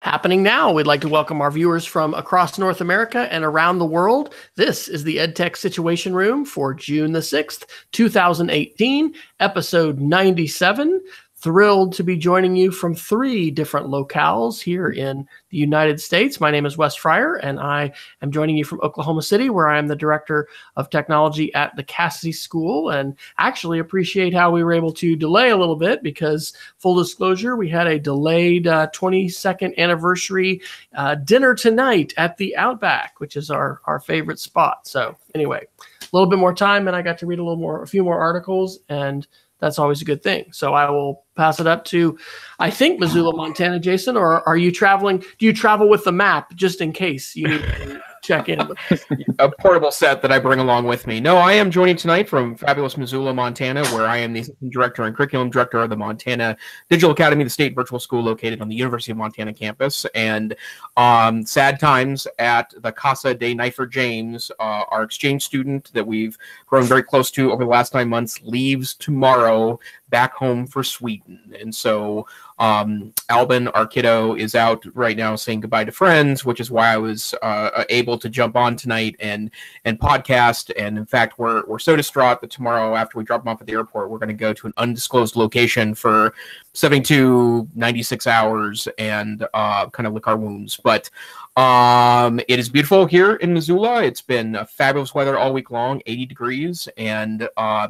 happening now. We'd like to welcome our viewers from across North America and around the world. This is the EdTech Situation Room for June the 6th, 2018, episode 97. Thrilled to be joining you from 3 different locales here in the United States. My name is Wes Fryer, and I am joining you from Oklahoma City, where I am the Director of Technology at the Cassidy School, and actually appreciate how we were able to delay a little bit because, full disclosure, we had a delayed 22nd anniversary dinner tonight at the Outback, which is our favorite spot. So anyway, a little bit more time, and I got to read a few more articles, and that's always a good thing. So I will pass it up to, I think, Missoula, Montana. Jason, or are you traveling? Do you travel with the map just in case you need to check in? A portable set that I bring along with me. No, I am joining tonight from fabulous Missoula, Montana, where I am the Assistant Director and Curriculum Director of the Montana Digital Academy, the state virtual school located on the University of Montana campus. And sad times at the Casa de Neifer James. Our exchange student that we've grown very close to over the last 9 months leaves tomorrow back home for Sweden. And so Albin, our kiddo, is out right now saying goodbye to friends, which is why I was able to jump on tonight and podcast. And in fact, we're so distraught that tomorrow, after we drop him off at the airport, we're going to go to an undisclosed location for 72, 96 hours and kind of lick our wounds. But it is beautiful here in Missoula. It's been fabulous weather all week long, 80 degrees, and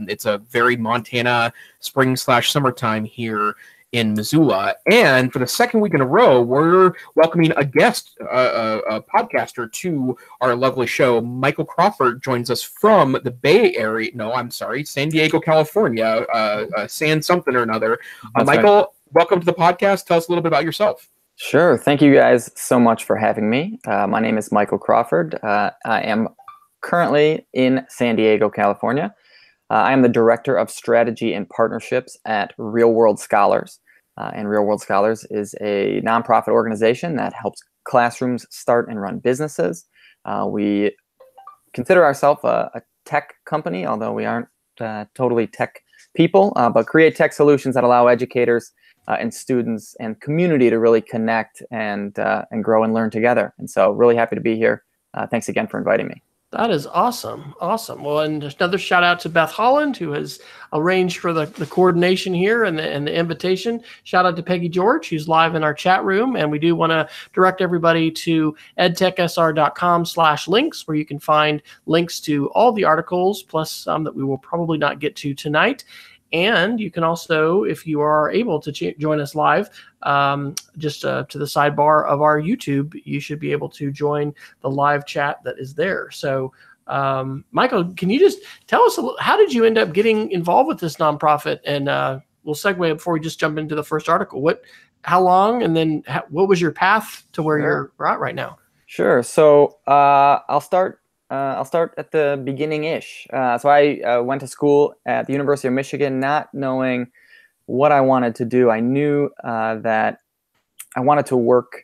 it's a very Montana spring/summertime here in Missoula. And for the second week in a row, we're welcoming a guest, a podcaster, to our lovely show. Michael Crawford joins us from the Bay Area. No, I'm sorry, San Diego, California, San something or another. Michael, right. Welcome to the podcast. Tell us a little bit about yourself. Sure. Thank you guys so much for having me. My name is Michael Crawford. I am currently in San Diego, California. I am the Director of Strategy and Partnerships at Real World Scholars. And Real World Scholars is a nonprofit organization that helps classrooms start and run businesses. We consider ourselves a tech company, although we aren't totally tech people, but create tech solutions that allow educators and students and community to really connect and grow and learn together. And so really happy to be here. Thanks again for inviting me. That is awesome. Awesome. Well, and another shout out to Beth Holland, who has arranged for the coordination here and the invitation. Shout out to Peggy George, who's live in our chat room. And we do want to direct everybody to edtechsr.com/links, where you can find links to all the articles, plus some that we will probably not get to tonight. And you can also, if you are able to join us live, just to the sidebar of our YouTube, you should be able to join the live chat that is there. So, Michael, can you just tell us how did you end up getting involved with this nonprofit? And we'll segue before we just jump into the first article. How long, and then what was your path to where you're at right now? Sure. So I'll start at the beginning-ish. So I went to school at the University of Michigan, not knowing what I wanted to do. I knew that I wanted to work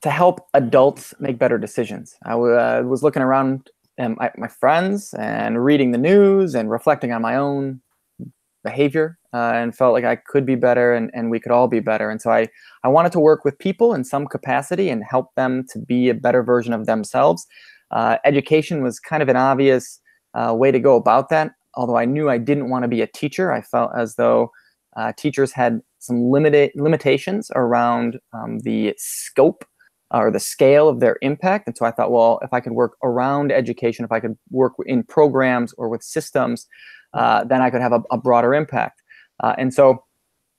to help adults make better decisions. I was looking around at my friends and reading the news and reflecting on my own behavior and felt like I could be better and we could all be better. And so I wanted to work with people in some capacity and help them to be a better version of themselves. Education was kind of an obvious way to go about that. Although I knew I didn't want to be a teacher, I felt as though teachers had some limitations around the scope or the scale of their impact. And so I thought, well, if I could work around education, if I could work in programs or with systems, then I could have a broader impact. And so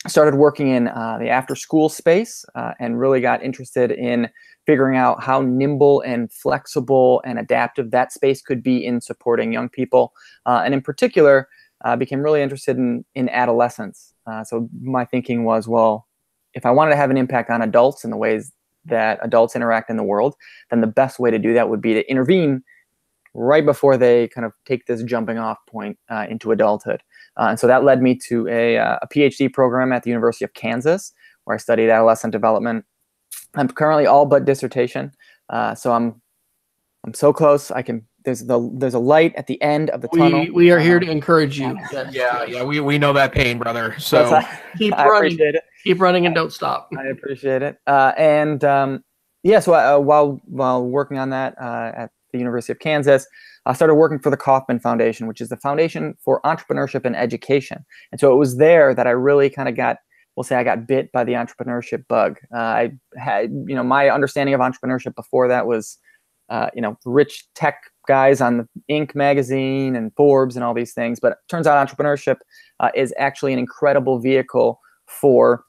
I started working in the after-school space and really got interested in figuring out how nimble and flexible and adaptive that space could be in supporting young people. And in particular, became really interested in adolescence. So my thinking was, well, if I wanted to have an impact on adults and the ways that adults interact in the world, then the best way to do that would be to intervene right before they kind of take this jumping off point into adulthood. And so that led me to a PhD program at the University of Kansas, where I studied adolescent development. I'm currently all but dissertation, so I'm so close. I can there's a light at the end of the tunnel. We are here to encourage you. Yeah, we know that pain, brother. So keep I running. appreciate it. Keep running and don't stop. I appreciate it. So while working on that at the University of Kansas, I started working for the Kauffman Foundation, which is the Foundation for Entrepreneurship and Education. And so it was there that I really kind of got bit by the entrepreneurship bug. I had, my understanding of entrepreneurship before that was, rich tech guys on the Inc. magazine and Forbes and all these things. But it turns out entrepreneurship is actually an incredible vehicle for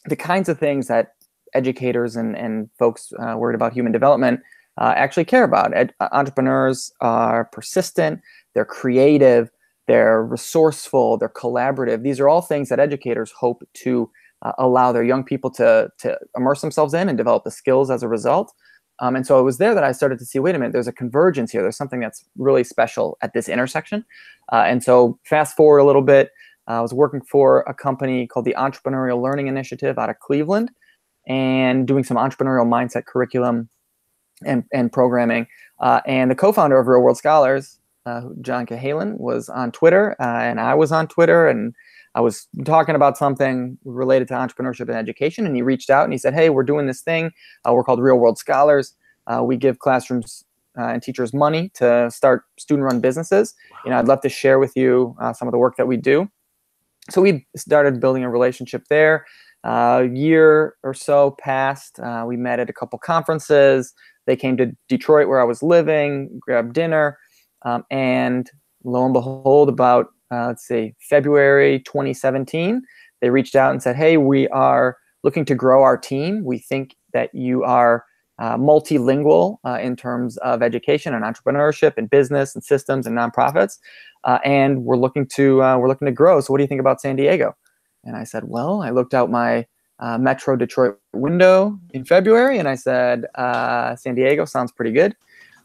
the kinds of things that educators and folks worried about human development actually care about. Entrepreneurs are persistent, they're creative, they're resourceful, they're collaborative. These are all things that educators hope to allow their young people to immerse themselves in and develop the skills as a result. And so it was there that I started to see, wait a minute, there's a convergence here. There's something that's really special at this intersection. And so fast forward a little bit, I was working for a company called the Entrepreneurial Learning Initiative out of Cleveland and doing some entrepreneurial mindset curriculum and programming. And the co-founder of Real World Scholars, John Cahalan, was on Twitter, and I was on Twitter, and I was talking about something related to entrepreneurship and education, and he reached out and he said, hey, we're doing this thing. We're called Real World Scholars. We give classrooms and teachers money to start student-run businesses. I'd love to share with you some of the work that we do. So we started building a relationship there. A year or so passed. We met at a couple conferences. They came to Detroit where I was living, grabbed dinner, and lo and behold, about February 2017, they reached out and said, hey, we are looking to grow our team. We think that you are multilingual in terms of education and entrepreneurship and business and systems and nonprofits, and we're looking to grow. So what do you think about San Diego? And I said, well, I looked out my Metro Detroit window in February, and I said, San Diego sounds pretty good.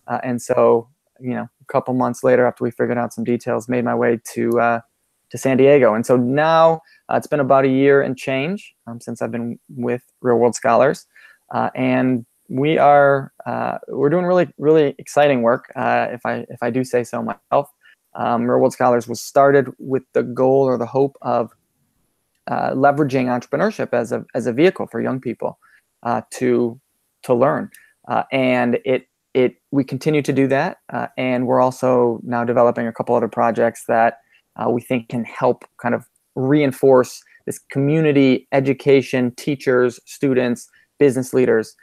And so, a couple months later, after we figured out some details, made my way to San Diego. And so now it's been about a year and change since I've been with Real World Scholars, and we're doing really, really exciting work. If I do say so myself, Real World Scholars was started with the goal or the hope of leveraging entrepreneurship as a vehicle for young people to learn, and we continue to do that, and we're also now developing a couple other projects that we think can help kind of reinforce this community education, teachers, students, business leaders,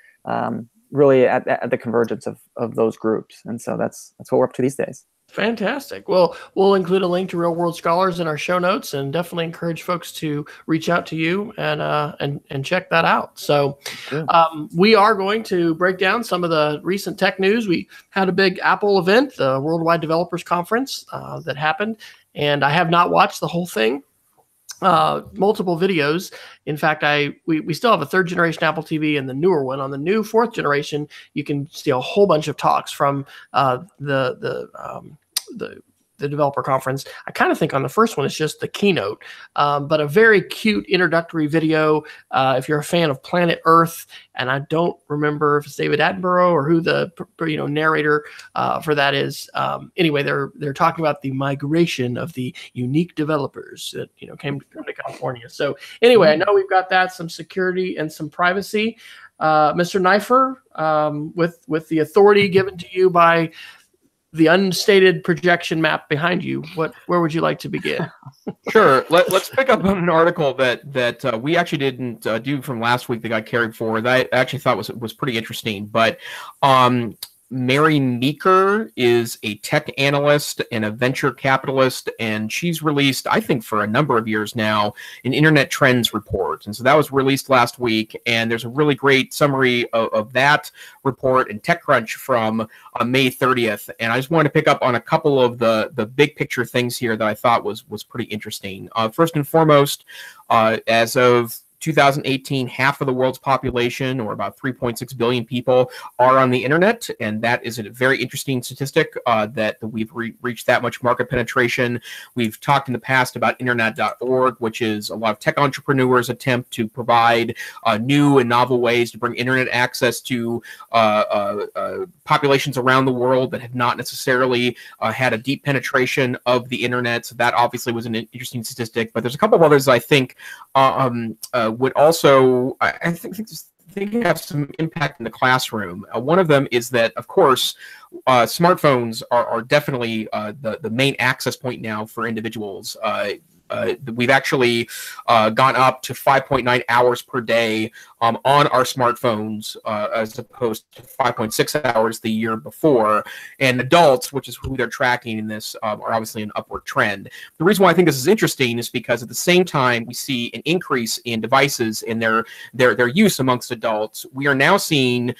really at the convergence of those groups. And so that's what we're up to these days. Fantastic. Well, we'll include a link to Real World Scholars in our show notes, and definitely encourage folks to reach out to you and check that out. So we are going to break down some of the recent tech news. We had a big Apple event, the Worldwide Developers Conference that happened, and I have not watched the whole thing. Multiple videos. In fact, we still have a 3rd generation Apple TV and the newer one. On the new 4th generation, you can see a whole bunch of talks from the developer conference. I kind of think on the first one, it's just the keynote, but a very cute introductory video. If you're a fan of Planet Earth, and I don't remember if it's David Attenborough or who the narrator for that is. Anyway, they're talking about the migration of the unique developers that came to California. So anyway, I know we've got some security and some privacy. Mr. Neifer, with the authority given to you by the unstated projection map behind you, where would you like to begin? Sure. Let's pick up on an article that we actually didn't do from last week that got carried forward. That I actually thought was pretty interesting. But Mary Meeker is a tech analyst and a venture capitalist, and she's released, I think for a number of years now, an Internet Trends report. And so that was released last week, and there's a really great summary of that report in TechCrunch from May 30th. And I just wanted to pick up on a couple of the big picture things here that I thought was pretty interesting. First and foremost, as of 2018, half of the world's population, or about 3.6 billion people, are on the internet, and that is a very interesting statistic that we've reached that much market penetration. We've talked in the past about internet.org, which is a lot of tech entrepreneurs' attempt to provide new and novel ways to bring internet access to populations around the world that have not necessarily had a deep penetration of the internet. So that obviously was an interesting statistic. But there's a couple of others I think would also, I think have some impact in the classroom. One of them is that, of course, smartphones are definitely the main access point now for individuals. We've actually gone up to 5.9 hours per day on our smartphones as opposed to 5.6 hours the year before. And adults, which is who they're tracking in this, are obviously an upward trend. The reason why I think this is interesting is because at the same time we see an increase in devices and their use amongst adults, we are now seeing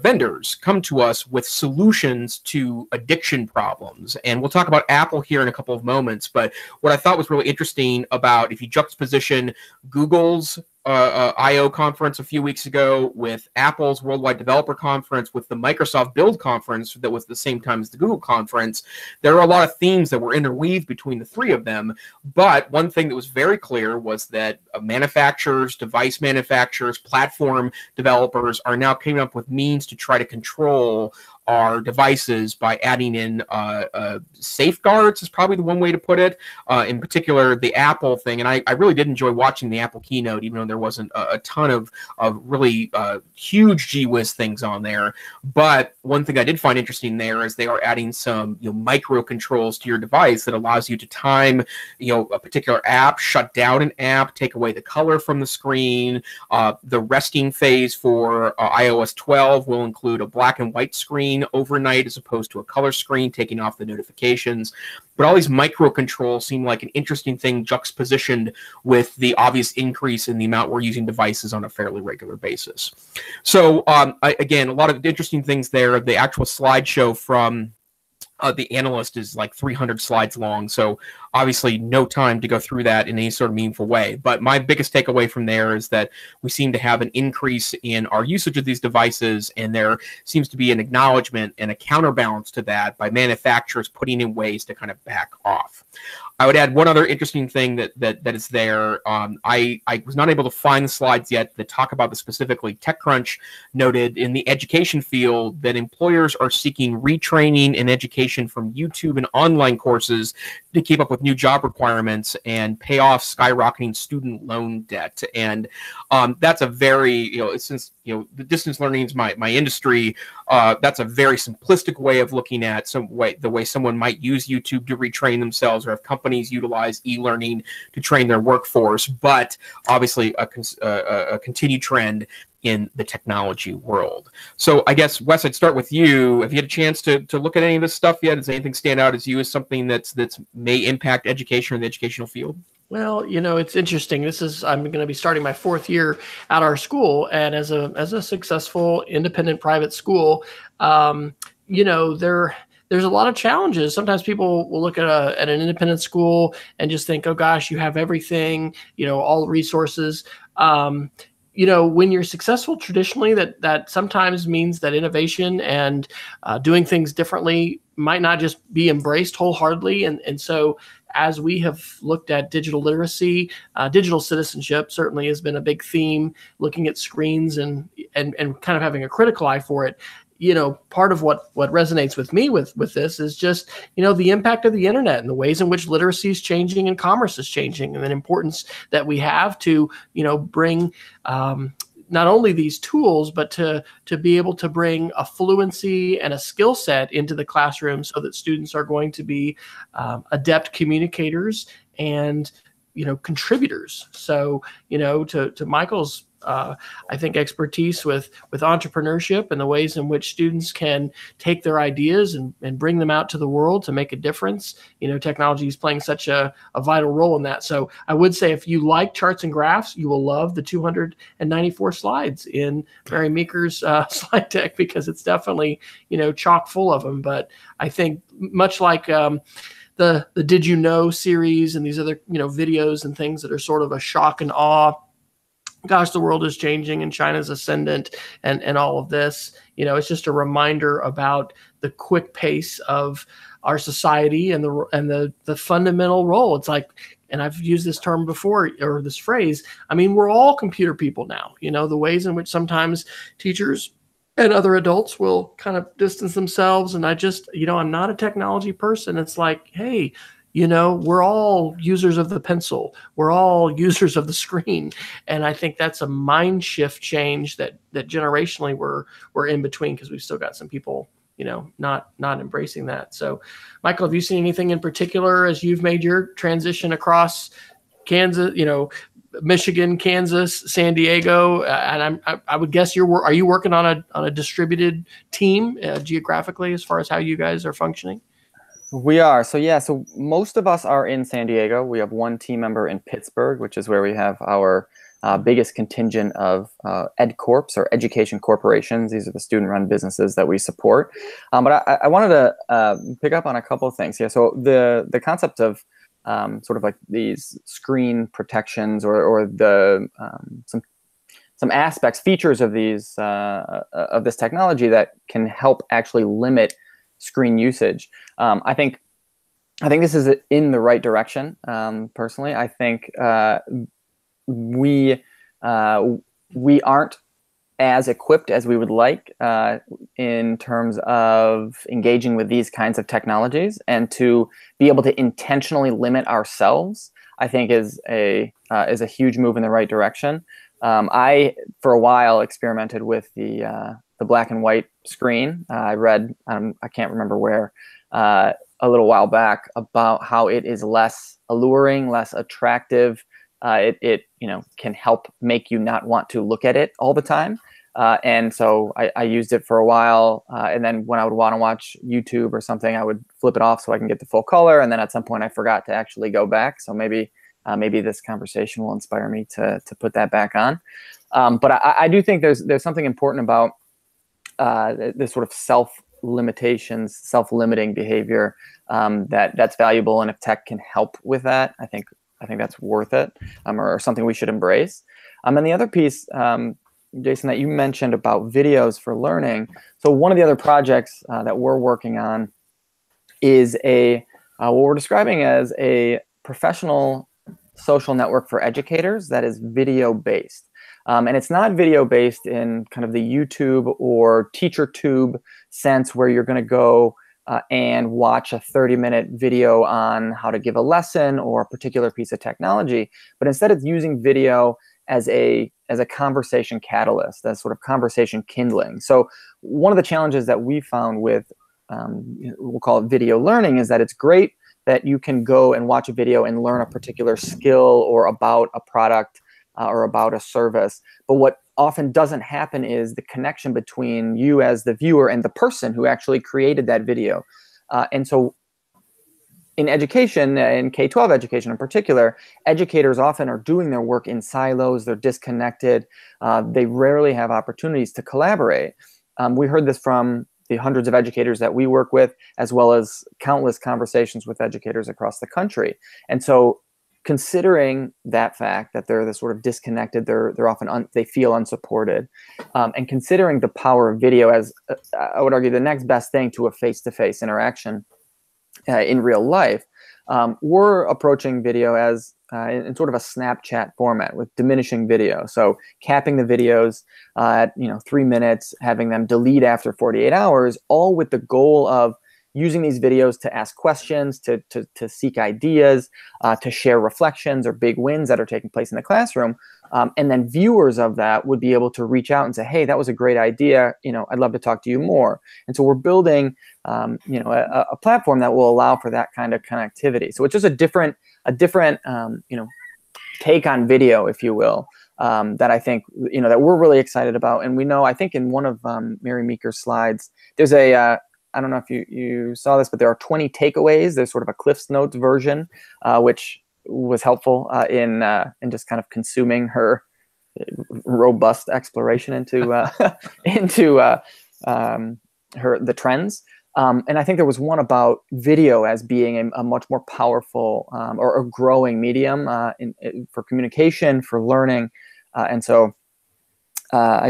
vendors come to us with solutions to addiction problems. And we'll talk about Apple here in a couple of moments. But what I thought was really interesting about, if you juxtaposition Google's I/O conference a few weeks ago with Apple's Worldwide Developer Conference, with the Microsoft Build Conference that was the same time as the Google Conference, there are a lot of themes that were interweaved between the three of them. But one thing that was very clear was that manufacturers, device manufacturers, platform developers are now coming up with means to try to control our devices by adding in safeguards is probably the one way to put it. In particular, the Apple thing, and I really did enjoy watching the Apple keynote, even though there wasn't a ton of really huge gee whiz things on there. But one thing I did find interesting there is they are adding some micro controls to your device that allows you to time a particular app, shut down an app, take away the color from the screen. The resting phase for iOS 12 will include a black and white screen overnight as opposed to a color screen, taking off the notifications. But all these micro controls seem like an interesting thing juxtapositioned with the obvious increase in the amount we're using devices on a fairly regular basis. So again, a lot of interesting things there. The actual slideshow from the analyst is like 300 slides long, so obviously no time to go through that in any sort of meaningful way. But my biggest takeaway from there is that we seem to have an increase in our usage of these devices, and there seems to be an acknowledgement and a counterbalance to that by manufacturers putting in ways to kind of back off. I would add one other interesting thing that is there. I was not able to find the slides yet that talk about this specifically. TechCrunch noted in the education field that employers are seeking retraining and education from YouTube and online courses to keep up with new job requirements and pay off skyrocketing student loan debt. And that's a very, since the distance learning is my industry, that's a very simplistic way of looking at the way someone might use YouTube to retrain themselves, or have companies utilize e-learning to train their workforce. But obviously a continued trend in the technology world. So I guess, Wes, I'd start with you. Have you had a chance to look at any of this stuff yet? Does anything stand out as you as something that's may impact education or the educational field? Well, it's interesting. I'm going to be starting my 4th year at our school, and as a successful independent private school, there's a lot of challenges. Sometimes people will look at an independent school and just think, oh gosh, you have everything, all the resources. When you're successful traditionally, that sometimes means that innovation and doing things differently might not just be embraced wholeheartely. And so as we have looked at digital literacy, digital citizenship certainly has been a big theme, looking at screens and kind of having a critical eye for it. Part of what resonates with me with this is just, the impact of the internet and the ways in which literacy is changing and commerce is changing, and the importance that we have to, bring not only these tools, but to be able to bring a fluency and a skill set into the classroom so that students are going to be adept communicators and, contributors. So, to Michael's I think expertise with entrepreneurship and the ways in which students can take their ideas and bring them out to the world to make a difference. Technology is playing such a vital role in that. So I would say if you like charts and graphs, you will love the 294 slides in Mary Meeker's slide deck, because it's definitely, chock full of them. But I think much like the Did You Know series and these other, videos and things that are sort of a shock and awe, gosh, the world is changing and China's ascendant and all of this, it's just a reminder about the quick pace of our society and the fundamental role. It's like, and I've used this term before, or this phrase, we're all computer people now. The ways in which sometimes teachers and other adults will kind of distance themselves. And I just, I'm not a technology person. It's like, hey, we're all users of the pencil. We're all users of the screen. And I think that's a mind shift change that generationally we're in between, because we've still got some people, not embracing that. So, Michael, have you seen anything in particular as you've made your transition across Kansas, Michigan, Kansas, San Diego, and I would guess are you working on a distributed team geographically as far as how you guys are functioning? We are. So most of us are in San Diego. We have one team member in Pittsburgh, which is where we have our biggest contingent of ed corps, or education corporations. These are the student-run businesses that we support. But I wanted to pick up on a couple of things here. So the concept of sort of like these screen protections, or the some aspects, features of these of this technology that can help actually limit screen usage. I think this is in the right direction. Personally, I think we aren't as equipped as we would like in terms of engaging with these kinds of technologies, and to be able to intentionally limit ourselves, I think is a huge move in the right direction. I, for a while, experimented with the black and white screen. I read, I can't remember where, a little while back, about how it is less alluring, less attractive. It can help make you not want to look at it all the time. And so I used it for a while, and then when I would want to watch YouTube or something, I would flip it off so I can get the full color. And then at some point I forgot to actually go back. So maybe this conversation will inspire me to put that back on. But I do think there's something important about this sort of self-limiting behavior that's valuable. And if tech can help with that, I think that's worth it, or something we should embrace. And the other piece, Jason, that you mentioned about videos for learning. So one of the other projects that we're working on is what we're describing as a professional social network for educators that is video-based. And it's not video-based in kind of the YouTube or TeacherTube sense, where you're going to go and watch a 30-minute video on how to give a lesson or a particular piece of technology. But instead, it's using video as a conversation catalyst, as sort of conversation kindling. So one of the challenges that we found with, we'll call it video learning, is that it's great that you can go and watch a video and learn a particular skill, or about a product, or about a service. But what often doesn't happen is the connection between you as the viewer and the person who actually created that video. And so in education, in K-12 education in particular, educators often are doing their work in silos. They're disconnected. They rarely have opportunities to collaborate. We heard this from the hundreds of educators that we work with, as well as countless conversations with educators across the country. And so considering that fact, that they're sort of disconnected, they're often they feel unsupported, and considering the power of video as, I would argue, the next best thing to a face-to-face interaction in real life, we're approaching video as in sort of a Snapchat format, with diminishing video. So capping the videos at 3 minutes, having them delete after 48 hours, all with the goal of using these videos to ask questions, to seek ideas, to share reflections or big wins that are taking place in the classroom. And then viewers of that would be able to reach out and say, hey, that was a great idea. I'd love to talk to you more. And so we're building a platform that will allow for that kind of connectivity. So it's just a different take on video, if you will, that I think, that we're really excited about. And we know, I think in one of Mary Meeker's slides, there's I don't know if you saw this, but there are 20 takeaways. There's sort of a Cliff's Notes version, which was helpful in just kind of consuming her robust exploration into the trends. And I think there was one about video as being a much more powerful or a growing medium for communication, for learning. And so I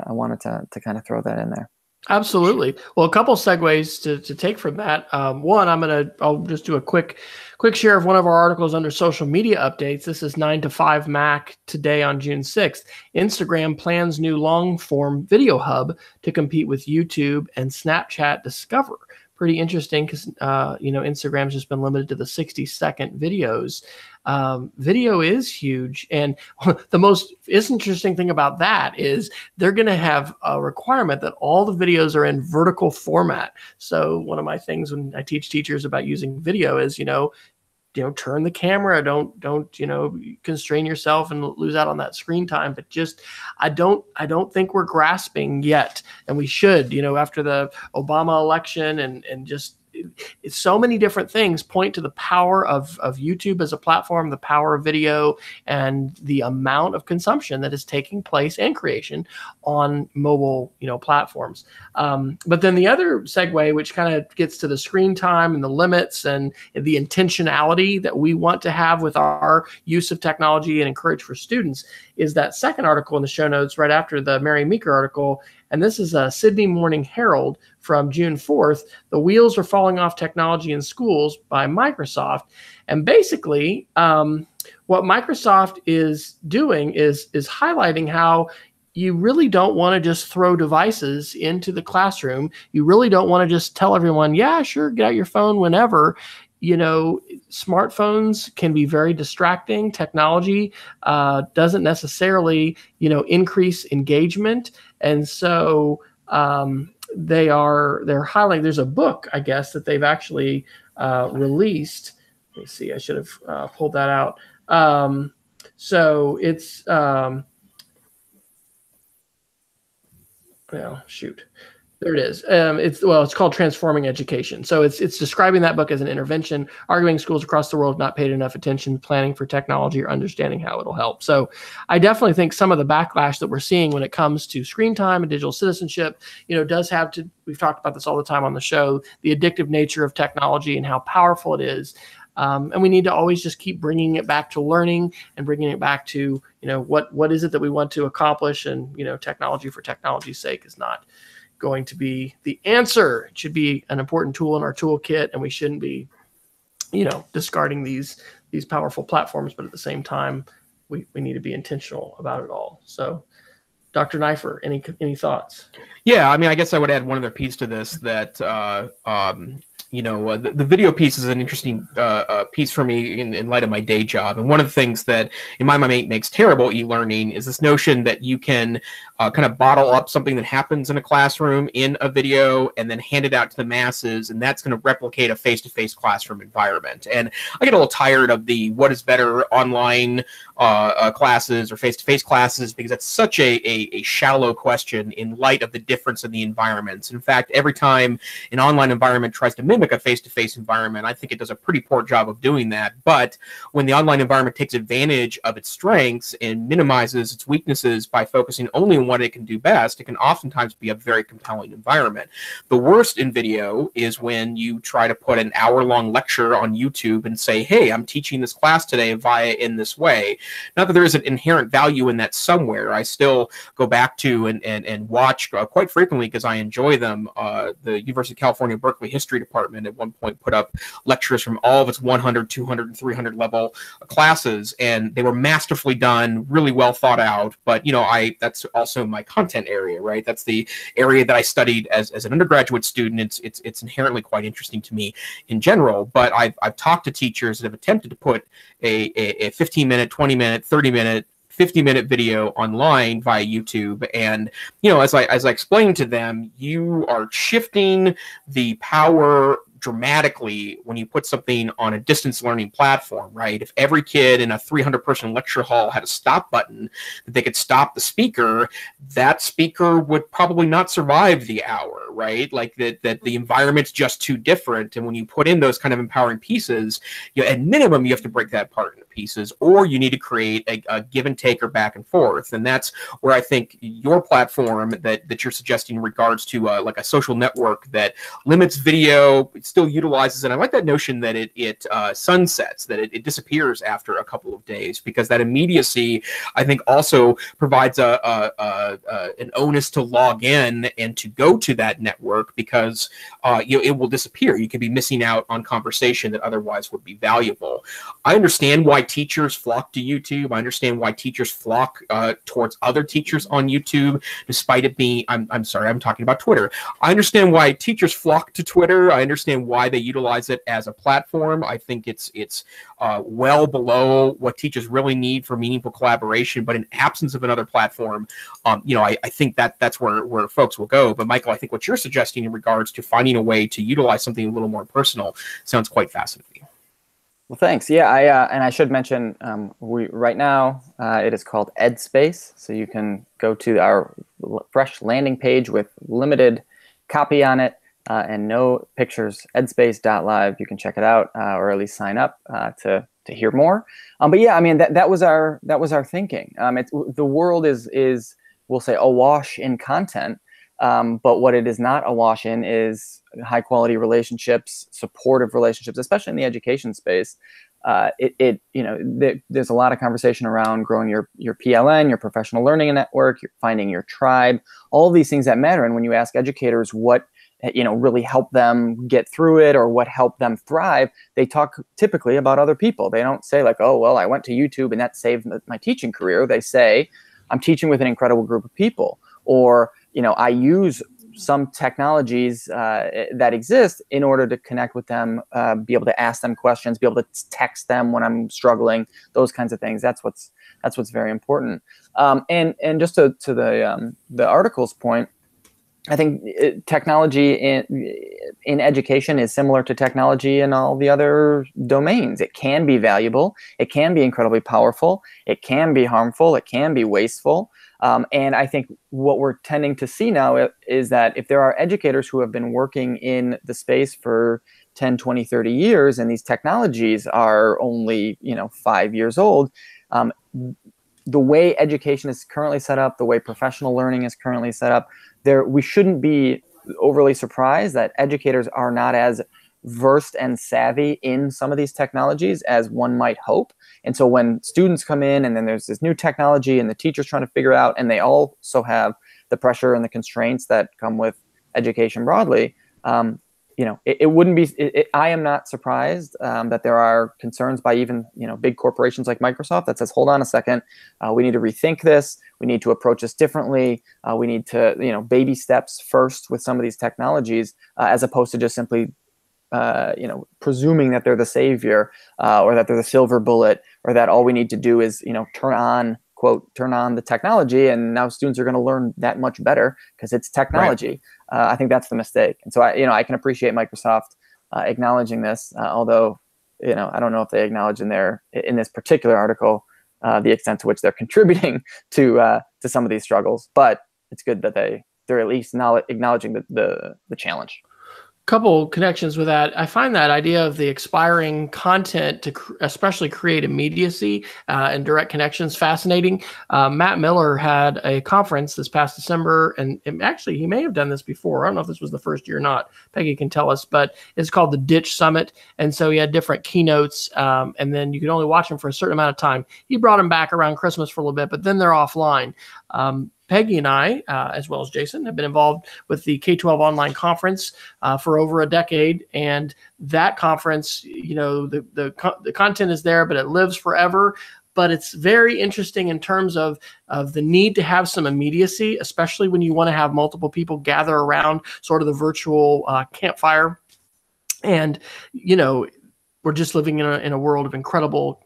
wanted to kind of throw that in there. Absolutely. Well, a couple segues to take from that. One, I'll just do a quick share of one of our articles under social media updates. This is 9 to 5 Mac today on June 6th. Instagram plans new long form video hub to compete with YouTube and Snapchat Discover. Pretty interesting because, Instagram's just been limited to the 60-second videos. Video is huge. And the most interesting thing about that is they're going to have a requirement that all the videos are in vertical format. So one of my things when I teach teachers about using video is, turn the camera, don't constrain yourself and lose out on that screen time. But just, I don't think we're grasping yet. And we should, after the Obama election and just, it's so many different things point to the power of YouTube as a platform, the power of video, and the amount of consumption that is taking place and creation on mobile, platforms. But then the other segue, which kind of gets to the screen time and the limits and the intentionality that we want to have with our use of technology and encourage for students, is that second article in the show notes right after the Mary Meeker article. And this is a Sydney Morning Herald from June 4th. The wheels are falling off technology in schools by Microsoft. And basically, what Microsoft is doing is highlighting how you really don't want to just throw devices into the classroom. You really don't want to just tell everyone, yeah, sure, get out your phone whenever. Smartphones can be very distracting. Technology doesn't necessarily, increase engagement. And so they're highlighting, there's a book, I guess, that they've actually released. Let me see, I should have pulled that out. So it's, there it is. It's called Transforming Education. So it's describing that book as an intervention, arguing schools across the world have not paid enough attention planning for technology or understanding how it'll help. So I definitely think some of the backlash that we're seeing when it comes to screen time and digital citizenship, does have to, we've talked about this all the time on the show, the addictive nature of technology and how powerful it is. And we need to always just keep bringing it back to learning and bringing it back to, what is it that we want to accomplish? And, technology for technology's sake is not going to be the answer. It should be an important tool in our toolkit, and we shouldn't be, discarding these powerful platforms. But at the same time, we need to be intentional about it all. So, Dr. Neifer, any thoughts? Yeah, I guess I would add one other piece to this that the video piece is an interesting piece for me in light of my day job. And one of the things that, in my mind, makes terrible e-learning is this notion that you can kind of bottle up something that happens in a classroom in a video and then hand it out to the masses, and that's going to replicate a face-to-face classroom environment. And I get a little tired of the what is better online classes or face-to-face classes, because that's such a shallow question in light of the difference in the environments. In fact, every time an online environment tries to mimic a face-to-face environment, I think it does a pretty poor job of doing that. But when the online environment takes advantage of its strengths and minimizes its weaknesses by focusing only on what it can do best, it can oftentimes be a very compelling environment. The worst in video is when you try to put an hour-long lecture on YouTube and say, hey, I'm teaching this class today in this way. Not that there is an inherent value in that somewhere. I still go back to and watch quite frequently, because I enjoy them. The University of California, Berkeley History Department at one point put up lectures from all of its 100, 200, and 300 level classes, and they were masterfully done, really well thought out. But that's also my content area, right? That's the area that I studied as an undergraduate student. It's inherently quite interesting to me in general. But I've talked to teachers that have attempted to put a 15-minute, 20-minute, 30-minute, 50-minute video online via YouTube. And, as I explained to them, you are shifting the power dramatically when you put something on a distance learning platform, right? If every kid in a 300-person lecture hall had a stop button that they could stop the speaker, that speaker would probably not survive the hour, right? Like that the environment's just too different. And when you put in those kind of empowering pieces, at minimum, you have to break that apart into pieces, or you need to create a give and take or back and forth. And that's where I think your platform that you're suggesting in regards to like a social network that limits video, it still utilizes, and I like that notion that it sunsets, that it disappears after a couple of days, because that immediacy, I think, also provides an onus to log in and to go to that network, because it will disappear. You could be missing out on conversation that otherwise would be valuable. I understand why teachers flock to YouTube. I understand why teachers flock towards other teachers on YouTube, despite it being, I'm sorry, I'm talking about Twitter. I understand why teachers flock to Twitter. I understand why they utilize it as a platform. I think it's well below what teachers really need for meaningful collaboration. But in absence of another platform, I think that's where folks will go. But Michael, I think what you're suggesting in regards to finding a way to utilize something a little more personal sounds quite fascinating. Well, thanks. Yeah, and I should mention, right now it is called EdSpace, so you can go to our fresh landing page with limited copy on it and no pictures. EdSpace.live. You can check it out, or at least sign up to hear more. But yeah, I mean that was our thinking. The world is we'll say awash in content, but what it is not awash in is high quality relationships, supportive relationships, especially in the education space. There's a lot of conversation around growing your PLN, your professional learning network, you're finding your tribe, all of these things that matter. And when you ask educators what really help them get through it or what helped them thrive, they talk typically about other people. They don't say like, oh, well, I went to YouTube and that saved my teaching career. They say, I'm teaching with an incredible group of people, or I use some technologies that exist in order to connect with them, be able to ask them questions, be able to text them when I'm struggling, those kinds of things. That's what's very important. And just to the article's point, I think technology in education is similar to technology in all the other domains. It can be valuable. It can be incredibly powerful. It can be harmful. It can be wasteful. And I think what we're tending to see now is that if there are educators who have been working in the space for 10, 20, 30 years, and these technologies are only 5 years old, the way education is currently set up, the way professional learning is currently set up, we shouldn't be overly surprised that educators are not as versed and savvy in some of these technologies as one might hope. And so when students come in and then there's this new technology and the teacher's trying to figure out, and they also have the pressure and the constraints that come with education broadly, it wouldn't be, I am not surprised that there are concerns by even, big corporations like Microsoft that says, hold on a second, we need to rethink this. We need to approach this differently. We need to, baby steps first with some of these technologies, as opposed to just simply, presuming that they're the savior or that they're the silver bullet, or that all we need to do is, turn on the technology, and now students are going to learn that much better because it's technology. Right. I think that's the mistake. And so I can appreciate Microsoft acknowledging this, although I don't know if they acknowledge in this particular article the extent to which they're contributing to some of these struggles. But it's good that they're at least acknowledging the challenge. Couple connections with that. I find that idea of the expiring content to especially create immediacy and direct connections fascinating. Matt Miller had a conference this past December, and actually he may have done this before. I don't know if this was the first year or not. Peggy can tell us, but it's called the Ditch Summit. And so he had different keynotes, and then you could only watch them for a certain amount of time. He brought them back around Christmas for a little bit, but then they're offline. Peggy and I, as well as Jason, have been involved with the K-12 online conference for over a decade. And that conference, the content is there, but it lives forever. But it's very interesting in terms of the need to have some immediacy, especially when you want to have multiple people gather around sort of the virtual campfire. And, we're just living in a world of incredible,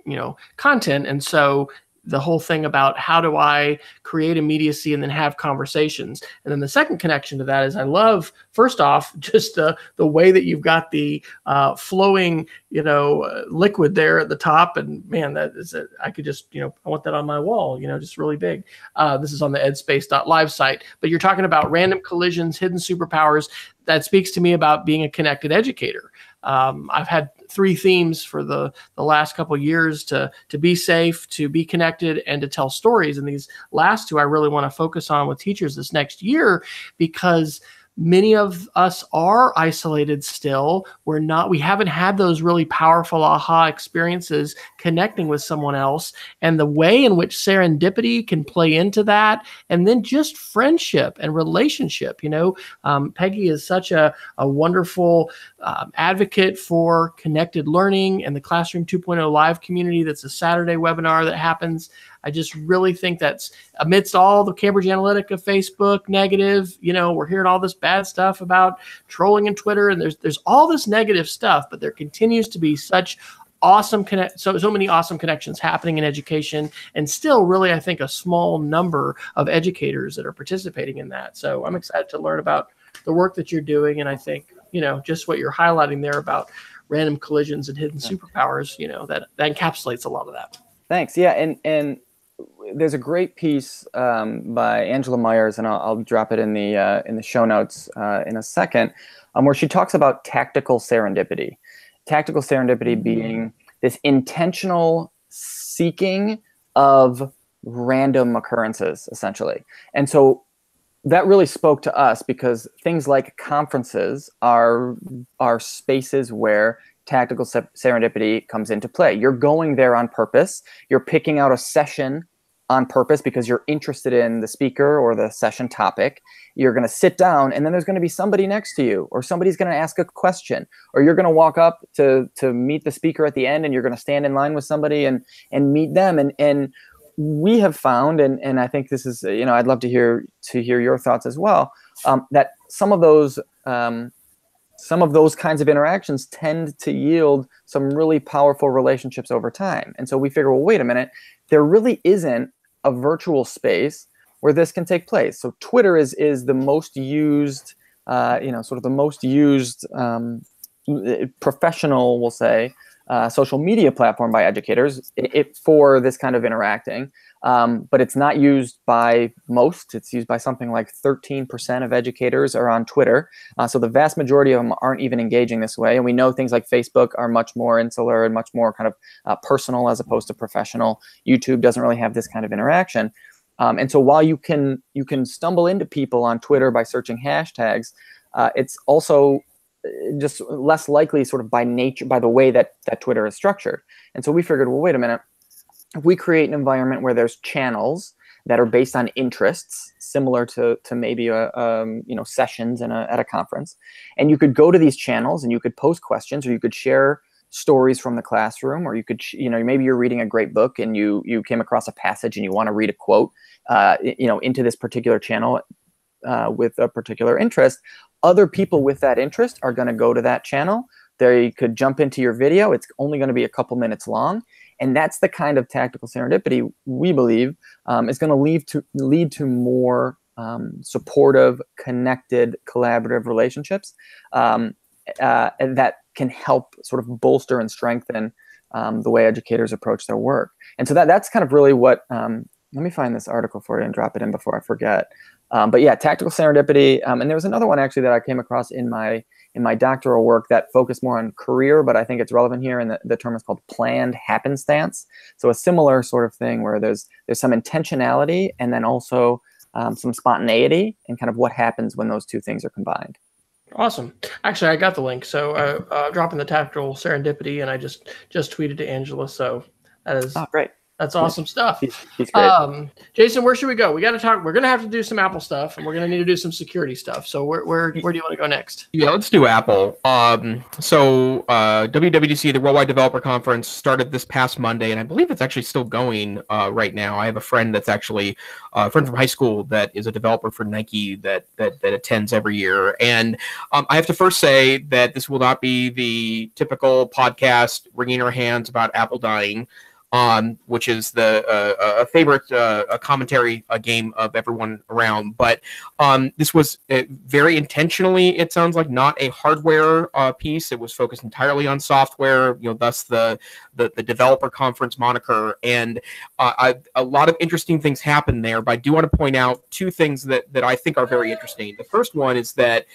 content. And so the whole thing about how do I create immediacy and then have conversations. And then the second connection to that is I love, first off, just the way that you've got the flowing, liquid there at the top. And man, I could just, I want that on my wall, just really big. This is on the EdSpace.live site. But you're talking about random collisions, hidden superpowers. That speaks to me about being a connected educator. I've had three themes for the last couple of years: to be safe, to be connected, and to tell stories. And these last two I really want to focus on with teachers this next year, because many of us are isolated still. We haven't had those really powerful aha experiences connecting with someone else, and the way in which serendipity can play into that, and then just friendship and relationship. Peggy is such a wonderful advocate for connected learning and the Classroom 2.0 live community. That's a Saturday webinar that happens. I just really think that's, amidst all the Cambridge Analytica, Facebook negative, we're hearing all this bad stuff about trolling and Twitter, and there's all this negative stuff, but there continues to be such awesome so many awesome connections happening in education, and still really, I think, a small number of educators that are participating in that. So I'm excited to learn about the work that you're doing, and I think, just what you're highlighting there about random collisions and hidden superpowers, that encapsulates a lot of that. Thanks. Yeah, and there's a great piece by Angela Myers, and I'll drop it in the show notes in a second, where she talks about tactical serendipity. Tactical serendipity being this intentional seeking of random occurrences, essentially. And so that really spoke to us, because things like conferences are spaces where tactical serendipity comes into play. You're going there on purpose. You're picking out a session on purpose because you're interested in the speaker or the session topic. You're going to sit down, and then there's going to be somebody next to you, or somebody's going to ask a question, or you're going to walk up to meet the speaker at the end, and you're going to stand in line with somebody and meet them. And we have found, and I think this is, I'd love to hear your thoughts as well, that some of those kinds of interactions tend to yield some really powerful relationships over time. And so we figure, well, wait a minute, there really isn't a virtual space where this can take place. So Twitter is the most used, sort of the most used professional, we'll say, social media platform by educators for this kind of interacting. But it's not used by most. It's used by something like 13% of educators are on Twitter. So the vast majority of them aren't even engaging this way. And we know things like Facebook are much more insular and much more kind of personal as opposed to professional. YouTube doesn't really have this kind of interaction. And so while you can stumble into people on Twitter by searching hashtags, it's also just less likely, sort of by nature, by the way that Twitter is structured. And so we figured, well, wait a minute. If we create an environment where there's channels that are based on interests, similar to maybe sessions at a conference, and you could go to these channels and you could post questions, or you could share stories from the classroom, or you could, maybe you're reading a great book and you came across a passage and you want to read a quote, into this particular channel with a particular interest. Other people with that interest are going to go to that channel. They could jump into your video. It's only going to be a couple minutes long. And that's the kind of tactical serendipity we believe is going to lead to more supportive, connected, collaborative relationships, and that can help sort of bolster and strengthen the way educators approach their work. And so that's kind of really what, let me find this article for you and drop it in before I forget. But yeah, tactical serendipity. And there was another one actually that I came across in my doctoral work that focused more on career, but I think it's relevant here, and the term is called planned happenstance. So a similar sort of thing where there's some intentionality and then also some spontaneity, and kind of what happens when those two things are combined. Awesome. Actually, I got the link. So dropping the tactical serendipity, and I just tweeted to Angela. So that is great. That's awesome stuff. He's great. Jason, where should we go? We got to talk. We're going to have to do some Apple stuff, and we're going to need to do some security stuff. So where do you want to go next? Yeah, let's do Apple. So WWDC, the Worldwide Developer Conference, started this past Monday, and I believe it's actually still going right now. I have a friend that's actually a friend from high school that is a developer for Nike that attends every year. And I have to first say that this will not be the typical podcast wringing our hands about Apple dying, which is a favorite commentary game of everyone around. But this was very intentionally, it sounds like, not a hardware piece. It was focused entirely on software, thus the developer conference moniker. And a lot of interesting things happened there. But I do want to point out two things that I think are very interesting. The first one is that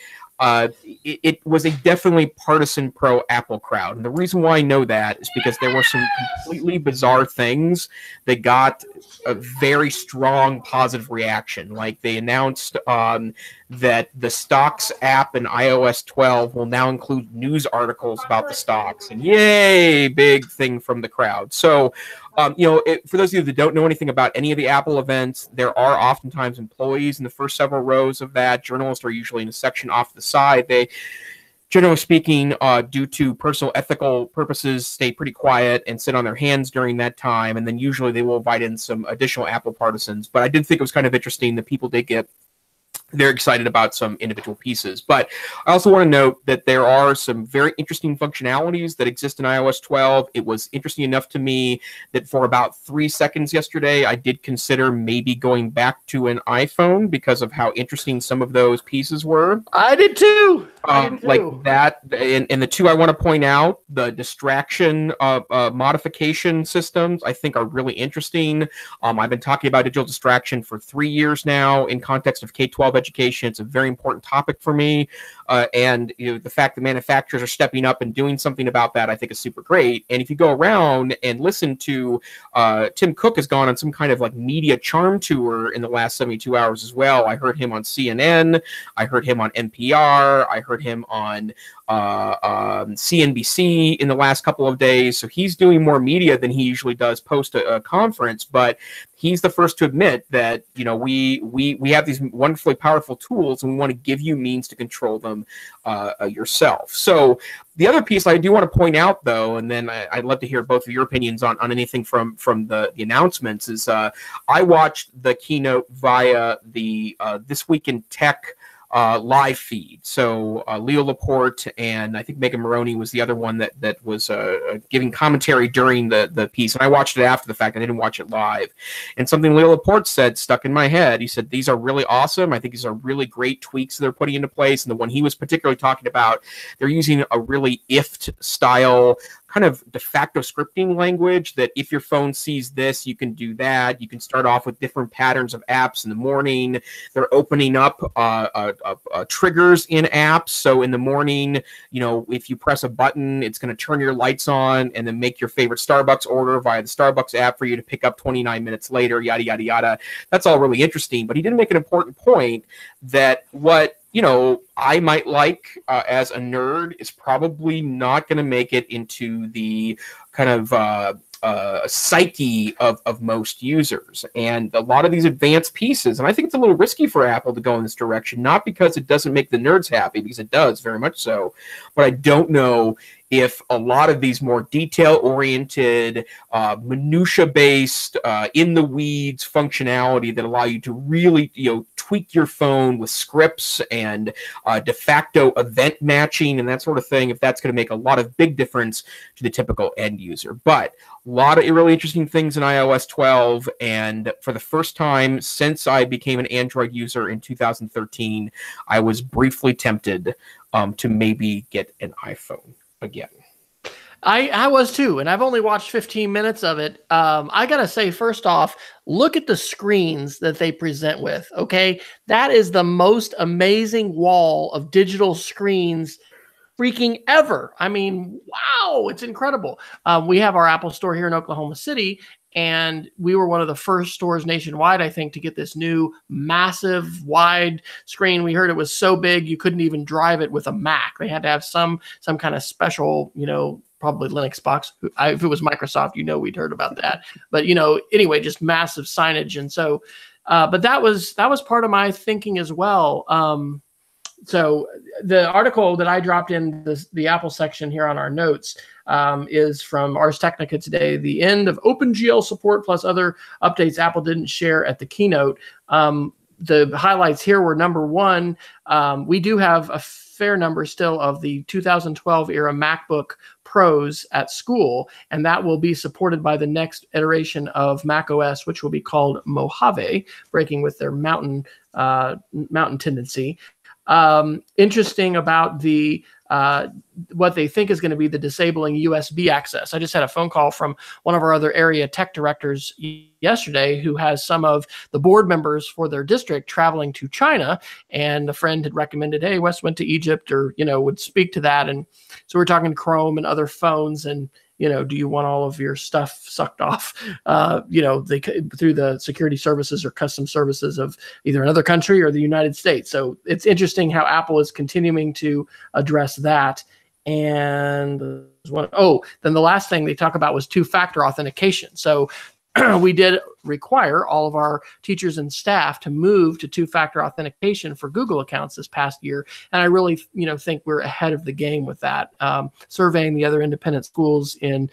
it was a definitely partisan pro-Apple crowd. And the reason why I know that is because there were some completely bizarre things that got a very strong positive reaction. Like they announced that the Stocks app in iOS 12 will now include news articles about the stocks. And yay, big thing from the crowd. So, for those of you that don't know anything about any of the Apple events, there are oftentimes employees in the first several rows of that. Journalists are usually in a section off to the side. They, generally speaking, due to personal ethical purposes, stay pretty quiet and sit on their hands during that time. And then usually they will invite in some additional Apple partisans. But I did think it was kind of interesting that people did get they're excited about some individual pieces. But I also want to note that there are some very interesting functionalities that exist in iOS 12. It was interesting enough to me that for about 3 seconds yesterday, I did consider maybe going back to an iPhone because of how interesting some of those pieces were. I did too. Like that. And the two I want to point out, the distraction modification systems, I think are really interesting. I've been talking about digital distraction for 3 years now in context of K-12 education. It's a very important topic for me. And the fact that manufacturers are stepping up and doing something about that, I think is super great. And if you go around and listen to Tim Cook has gone on some kind of like media charm tour in the last 72 hours as well. I heard him on CNN. I heard him on NPR. I heard him on CNBC in the last couple of days. So he's doing more media than he usually does post a conference, but he's the first to admit that, we have these wonderfully powerful tools and we want to give you means to control them yourself. So the other piece I do want to point out, though, and then I'd love to hear both of your opinions on anything from the announcements, is I watched the keynote via the This Week in Tech live feed. So Leo Laporte and I think Megan Maroney was the other one that was giving commentary during the piece. And I watched it after the fact. I didn't watch it live. And something Leo Laporte said stuck in my head. He said, these are really awesome. I think these are really great tweaks they're putting into place. And the one he was particularly talking about, they're using a really IFT style kind of de facto scripting language that if your phone sees this, you can do that. You can start off with different patterns of apps in the morning. They're opening up triggers in apps. So in the morning, if you press a button, it's going to turn your lights on and then make your favorite Starbucks order via the Starbucks app for you to pick up 29 minutes later, yada, yada, yada. That's all really interesting. But he did make an important point that what I might like as a nerd is probably not going to make it into the kind of psyche of most users. And a lot of these advanced pieces, and I think it's a little risky for Apple to go in this direction, not because it doesn't make the nerds happy, because it does very much so, but I don't know if a lot of these more detail-oriented, minutia-based, in-the-weeds functionality that allow you to really, tweak your phone with scripts and de facto event matching and that sort of thing, if that's going to make a lot of big difference to the typical end user. But a lot of really interesting things in iOS 12, and for the first time since I became an Android user in 2013, I was briefly tempted to maybe get an iPhone again. I was too, and I've only watched 15 minutes of it. I gotta say, first off, look at the screens that they present with. Okay, that is the most amazing wall of digital screens freaking ever. I mean, wow, it's incredible. We have our Apple store here in Oklahoma City, and we were one of the first stores nationwide, I think, to get this new massive wide screen. We heard it was so big you couldn't even drive it with a Mac. They had to have some kind of special, probably Linux box. If it was Microsoft, we'd heard about that. But anyway, just massive signage, and so, but that was part of my thinking as well. So the article that I dropped in the Apple section here on our notes is from Ars Technica today. The end of OpenGL support plus other updates Apple didn't share at the keynote. The highlights here were, number one, we do have a fair number still of the 2012 era MacBook Pros at school, and that will be supported by the next iteration of macOS, which will be called Mojave, breaking with their mountain tendency. Interesting about the what they think is going to be the disabling USB access. I just had a phone call from one of our other area tech directors yesterday who has some of the board members for their district traveling to China, and a friend had recommended, hey, Wes went to Egypt, or, would speak to that. And so we're talking Chrome and other phones, and do you want all of your stuff sucked off, through the security services or custom services of either another country or the United States? So it's interesting how Apple is continuing to address that. And then the last thing they talk about was two-factor authentication. So we did require all of our teachers and staff to move to two-factor authentication for Google accounts this past year. And I really, think we're ahead of the game with that. Surveying the other independent schools in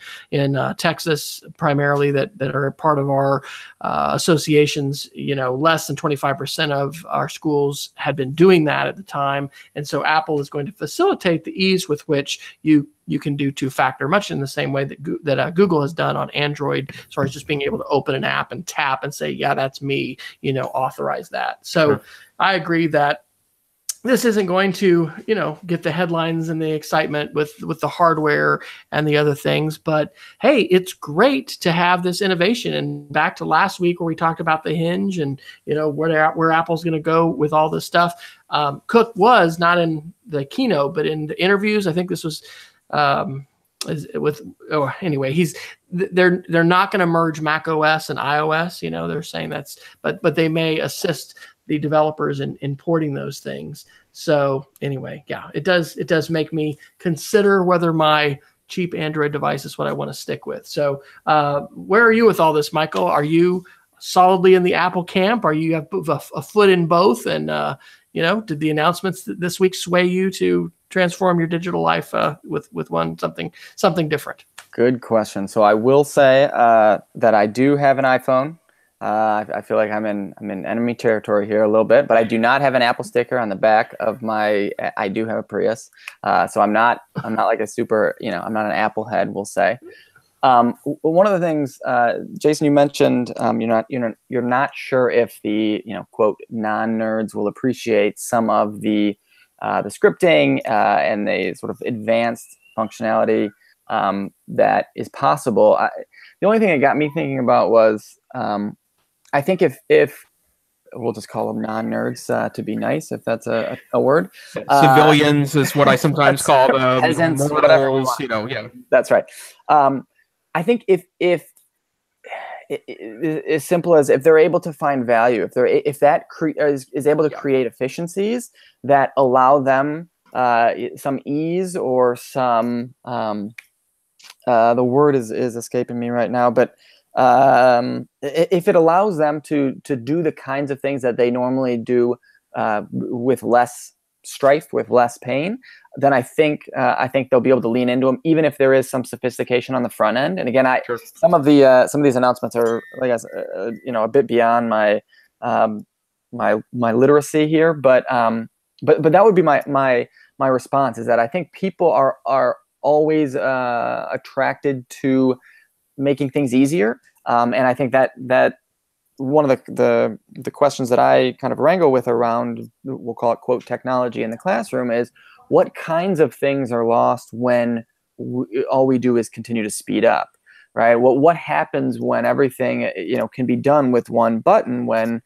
Texas, primarily that are part of our associations, less than 25% of our schools had been doing that at the time. And so Apple is going to facilitate the ease with which you can do two-factor, much in the same way that Google has done on Android, as far as just being able to open an app and tap and say, yeah, that's me, authorize that. So sure. I agree that this isn't going to, get the headlines and the excitement with the hardware and the other things. But hey, it's great to have this innovation. And back to last week where we talked about the Hinge and, where Apple's going to go with all this stuff. Cook was not in the keynote, but in the interviews. I think this was they're not going to merge Mac OS and iOS. They're saying but they may assist the developers in importing those things. So anyway, yeah, it does make me consider whether my cheap Android device is what I want to stick with. So where are you with all this, Michael? Are you solidly in the Apple camp? Are you have a foot in both? And did the announcements this week sway you to transform your digital life with something different? Good question. So I will say that I do have an iPhone. I feel like I'm in enemy territory here a little bit, but I do not have an Apple sticker on the back of my. I do have a Prius, so I'm not like a super. I'm not an Apple head, we'll say. One of the things, Jason, you mentioned, you're not sure if the quote non-nerds will appreciate some of the scripting and the sort of advanced functionality that is possible. The only thing that got me thinking about was I think if we'll just call them non-nerds to be nice, if that's a word. Civilians is what I sometimes call them. Peasants, mortals, yeah. That's right. I think if as simple as if they're able to find value, if that is able to create efficiencies that allow them some ease or some the word is escaping me right now, but if it allows them to do the kinds of things that they normally do with less strife, with less pain, then I think they'll be able to lean into them, even if there is some sophistication on the front end. And again, some of these announcements are, like, a bit beyond my my literacy here, but that would be my response, is that I think people are always attracted to making things easier, and I think that one of the questions that I kind of wrangle with around, we'll call it quote technology in the classroom, is what kinds of things are lost when all we do is continue to speed up, right? What happens when everything can be done with one button, when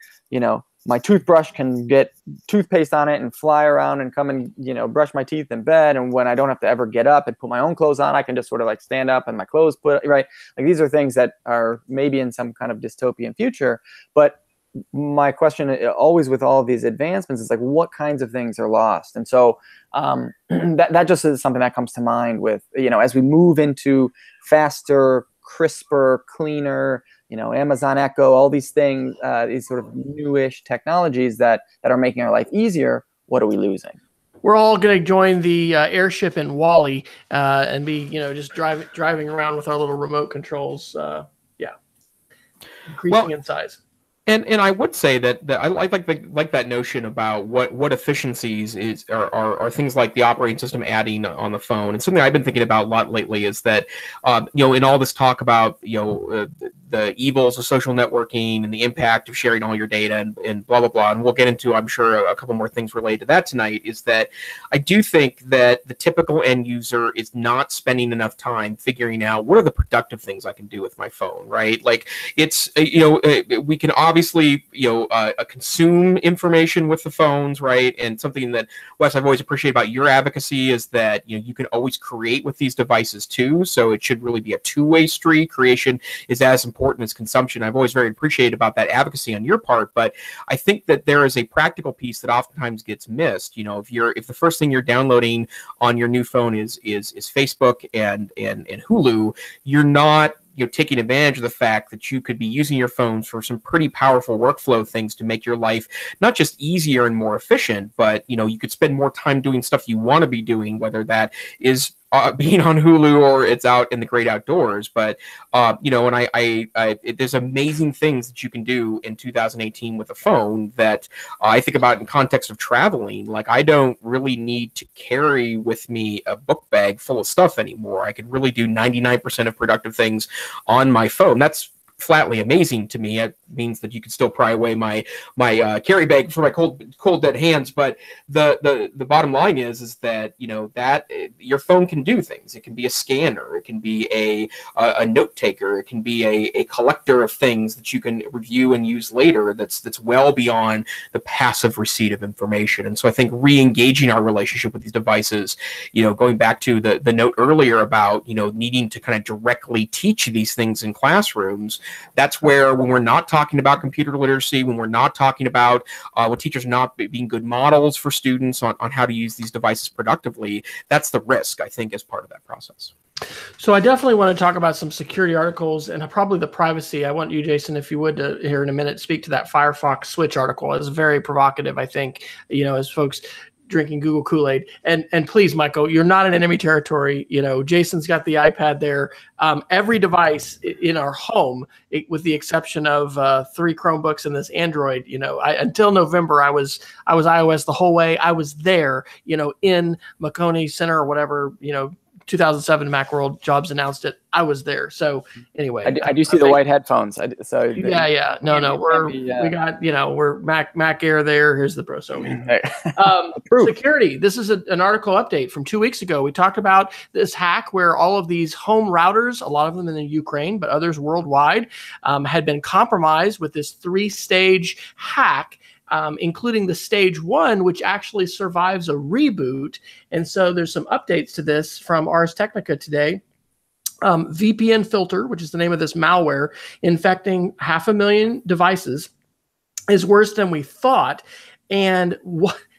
my toothbrush can get toothpaste on it and fly around and come and brush my teeth in bed, and when I don't have to ever get up and put my own clothes on, I can just sort of like stand up and my clothes put right. Like, these are things that are maybe in some kind of dystopian future, but my question always with all of these advancements is like, what kinds of things are lost? And so that just is something that comes to mind with as we move into faster, crisper, cleaner, Amazon Echo, all these things, these sort of newish technologies that are making our life easier. What are we losing? We're all going to join the airship in Wall-E and be, just driving around with our little remote controls. Increasing in size. And I would say that I like that notion about what efficiencies are things like the operating system adding on the phone. And something I've been thinking about a lot lately is that in all this talk about the the evils of social networking and the impact of sharing all your data and blah blah blah. And we'll get into, I'm sure, a couple more things related to that tonight. Is that I do think that the typical end user is not spending enough time figuring out what are the productive things I can do with my phone, right? Like it's we can obviously consume information with the phones, right? And something that, Wes, I've always appreciated about your advocacy is that you can always create with these devices too. So it should really be a two-way street. Creation is as important as consumption. I've always very appreciated about that advocacy on your part, but I think that there is a practical piece that oftentimes gets missed. If the first thing you're downloading on your new phone is Facebook and Hulu, you're not taking advantage of the fact that you could be using your phones for some pretty powerful workflow things to make your life not just easier and more efficient, but you could spend more time doing stuff you want to be doing, whether that is being on Hulu or it's out in the great outdoors. But and there's amazing things that you can do in 2018 with a phone that I think about in context of traveling. Like, I don't really need to carry with me a book bag full of stuff anymore. I can really do 99% of productive things on my phone. That's flatly amazing to me. It means that you can still pry away my carry bag for my cold dead hands. But the bottom line is that that your phone can do things. It can be a scanner. It can be a note taker. It can be a collector of things that you can review and use later. That's well beyond the passive receipt of information. And so I think re-engaging our relationship with these devices, going back to the note earlier about needing to kind of directly teach these things in classrooms. That's where, when we're not talking about computer literacy, when we're not talking about when teachers are not being good models for students on how to use these devices productively, that's the risk, I think, as part of that process. So I definitely want to talk about some security articles and probably the privacy. I want you, Jason, if you would, to here in a minute, speak to that Firefox switch article. It's very provocative, I think, as folks drinking Google Kool-Aid. And please, Michael, you're not in enemy territory. Jason's got the iPad there. Every device in our home, with the exception of 3 Chromebooks and this Android, until November, I was iOS the whole way. I was there, in Marconi Center or whatever, 2007 Macworld Jobs announced it. I was there. So anyway, I do see the white headphones. We got, we're Mac Air there. Here's the Pro. So security. This is an article update from 2 weeks ago. We talked about this hack where all of these home routers, a lot of them in the Ukraine, but others worldwide, had been compromised with this 3-stage hack. Including the stage 1, which actually survives a reboot. And so there's some updates to this from Ars Technica today. VPN Filter, which is the name of this malware, infecting 500,000 devices, is worse than we thought. And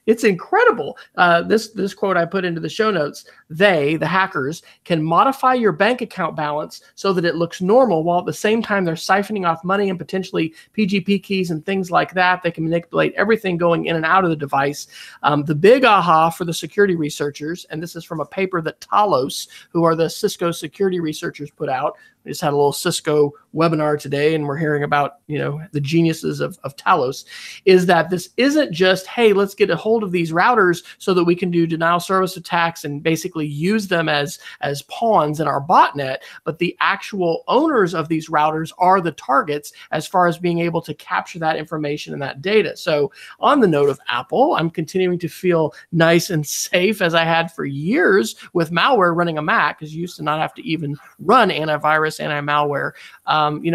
it's incredible. This quote I put into the show notes. The hackers, can modify your bank account balance so that it looks normal, while at the same time they're siphoning off money and potentially PGP keys and things like that. They can manipulate everything going in and out of the device. The big aha for the security researchers, and this is from a paper that Talos, who are the Cisco security researchers, put out. We just had a little Cisco webinar today, and we're hearing about, the geniuses of Talos, is that this isn't just, hey, let's get a hold of these routers so that we can do denial of service attacks and basically use them as pawns in our botnet, but the actual owners of these routers are the targets as far as being able to capture that information and that data. So on the note of Apple, I'm continuing to feel nice and safe, as I had for years with malware running a Mac, because you used to not have to even run antivirus, anti-malware.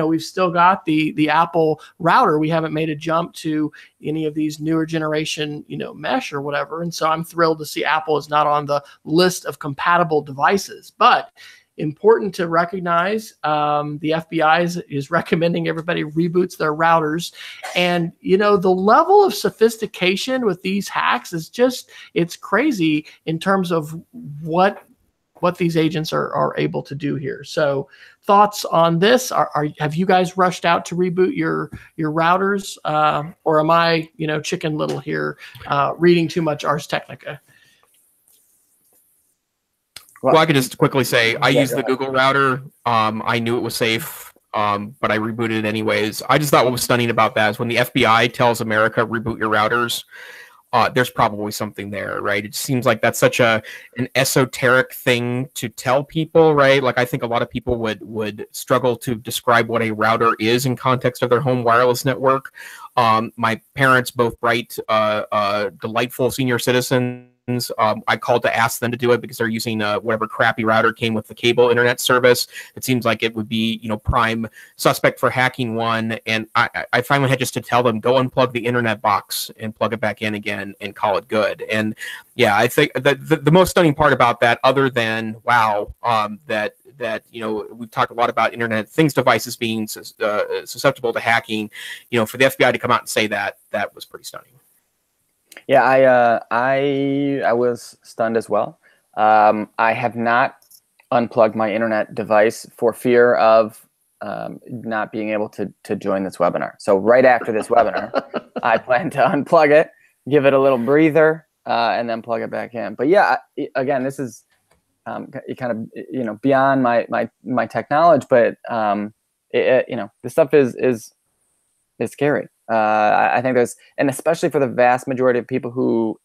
We've still got the Apple router. We haven't made a jump to any of these newer generation, mesh or whatever. And so I'm thrilled to see Apple is not on the list of compatible devices. But important to recognize, the FBI is recommending everybody reboots their routers. And, the level of sophistication with these hacks is it's crazy in terms of what these agents are able to do here. So thoughts on this? Have you guys rushed out to reboot your routers? Or am I, Chicken Little here, reading too much Ars Technica? Well, I could just quickly say I used the Google router. I knew it was safe, but I rebooted it anyways. I just thought what was stunning about that is when the FBI tells America, reboot your routers, there's probably something there, right? It seems like that's such an esoteric thing to tell people, right? Like I think a lot of people would struggle to describe what a router is in context of their home wireless network. My parents, both bright, delightful senior citizens. I called to ask them to do it because they're using whatever crappy router came with the cable internet service. It seems like it would be, prime suspect for hacking one. And I finally had just to tell them, go unplug the internet box and plug it back in again and call it good. And yeah, I think that the most stunning part about that, other than, wow, that we've talked a lot about Internet of Things devices being susceptible to hacking, for the FBI to come out and say that was pretty stunning. Yeah, I was stunned as well. I have not unplugged my internet device for fear of not being able to join this webinar. So right after this webinar, I plan to unplug it, give it a little breather, and then plug it back in. But yeah, again, this is kind of beyond my tech knowledge, but this stuff is scary. I think there's, and especially for the vast majority of people who,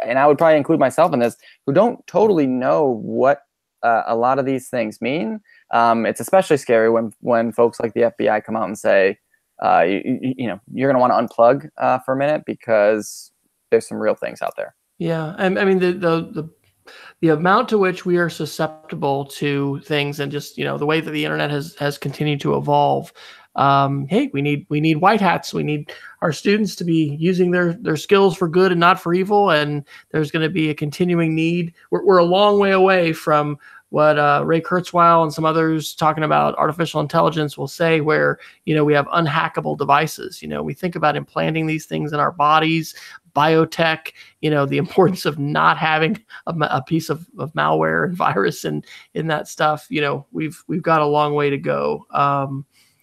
and I would probably include myself in this, who don't totally know what a lot of these things mean. It's especially scary when folks like the FBI come out and say, you're going to want to unplug for a minute because there's some real things out there. Yeah, I mean the amount to which we are susceptible to things, and just the way that the internet has continued to evolve. Hey, we need white hats. We need our students to be using their skills for good and not for evil. And there's going to be a continuing need. We're a long way away from what Ray Kurzweil and some others talking about artificial intelligence will say, where we have unhackable devices. We think about implanting these things in our bodies, biotech. The importance of not having a piece of malware and virus in that stuff. We've got a long way to go.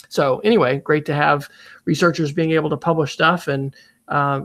So anyway, great to have researchers being able to publish stuff, and a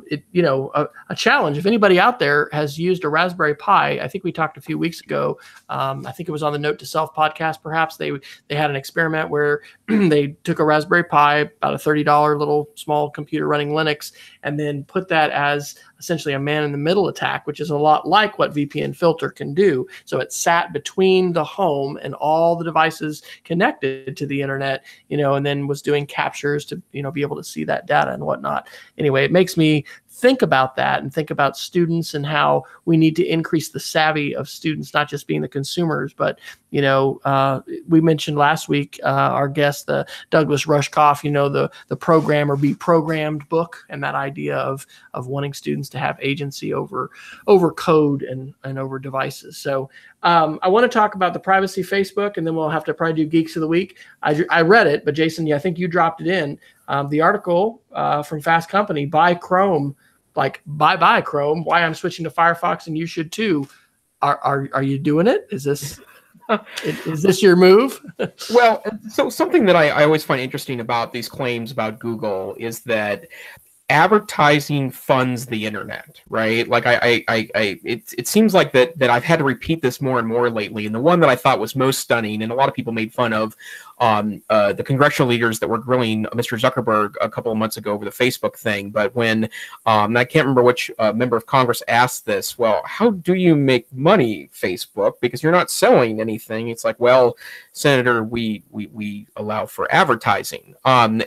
challenge. If anybody out there has used a Raspberry Pi, I think we talked a few weeks ago. I think it was on the Note to Self podcast. Perhaps they had an experiment where they took a Raspberry Pi, about a $30 little small computer running Linux, and then put that as essentially a man-in-the-middle attack, which is a lot like what VPN Filter can do. So it sat between the home and all the devices connected to the internet, and then was doing captures to, be able to see that data and whatnot. Anyway, it makes me think about that and think about students and how we need to increase the savvy of students, not just being the consumers, but, we mentioned last week, our guest, the Douglas Rushkoff, the Program or Be Programmed book, and that idea of wanting students to have agency over code and over devices. So I want to talk about the privacy Facebook, and then we'll have to probably do Geeks of the Week. I read it, but Jason, I think you dropped it in. The article from Fast Company, Buy Chrome, like bye Chrome, why I'm switching to Firefox and you should too. Are you doing it? Is this your move? Well, so something that I always find interesting about these claims about Google is that advertising funds the internet, right? Like it seems like that I've had to repeat this more and more lately. And the one that I thought was most stunning, and a lot of people made fun of, the congressional leaders that were grilling Mr. Zuckerberg a couple of months ago over the Facebook thing. But when I can't remember which member of Congress asked this, well, how do you make money, Facebook? Because you're not selling anything. It's like, well, Senator, we allow for advertising. I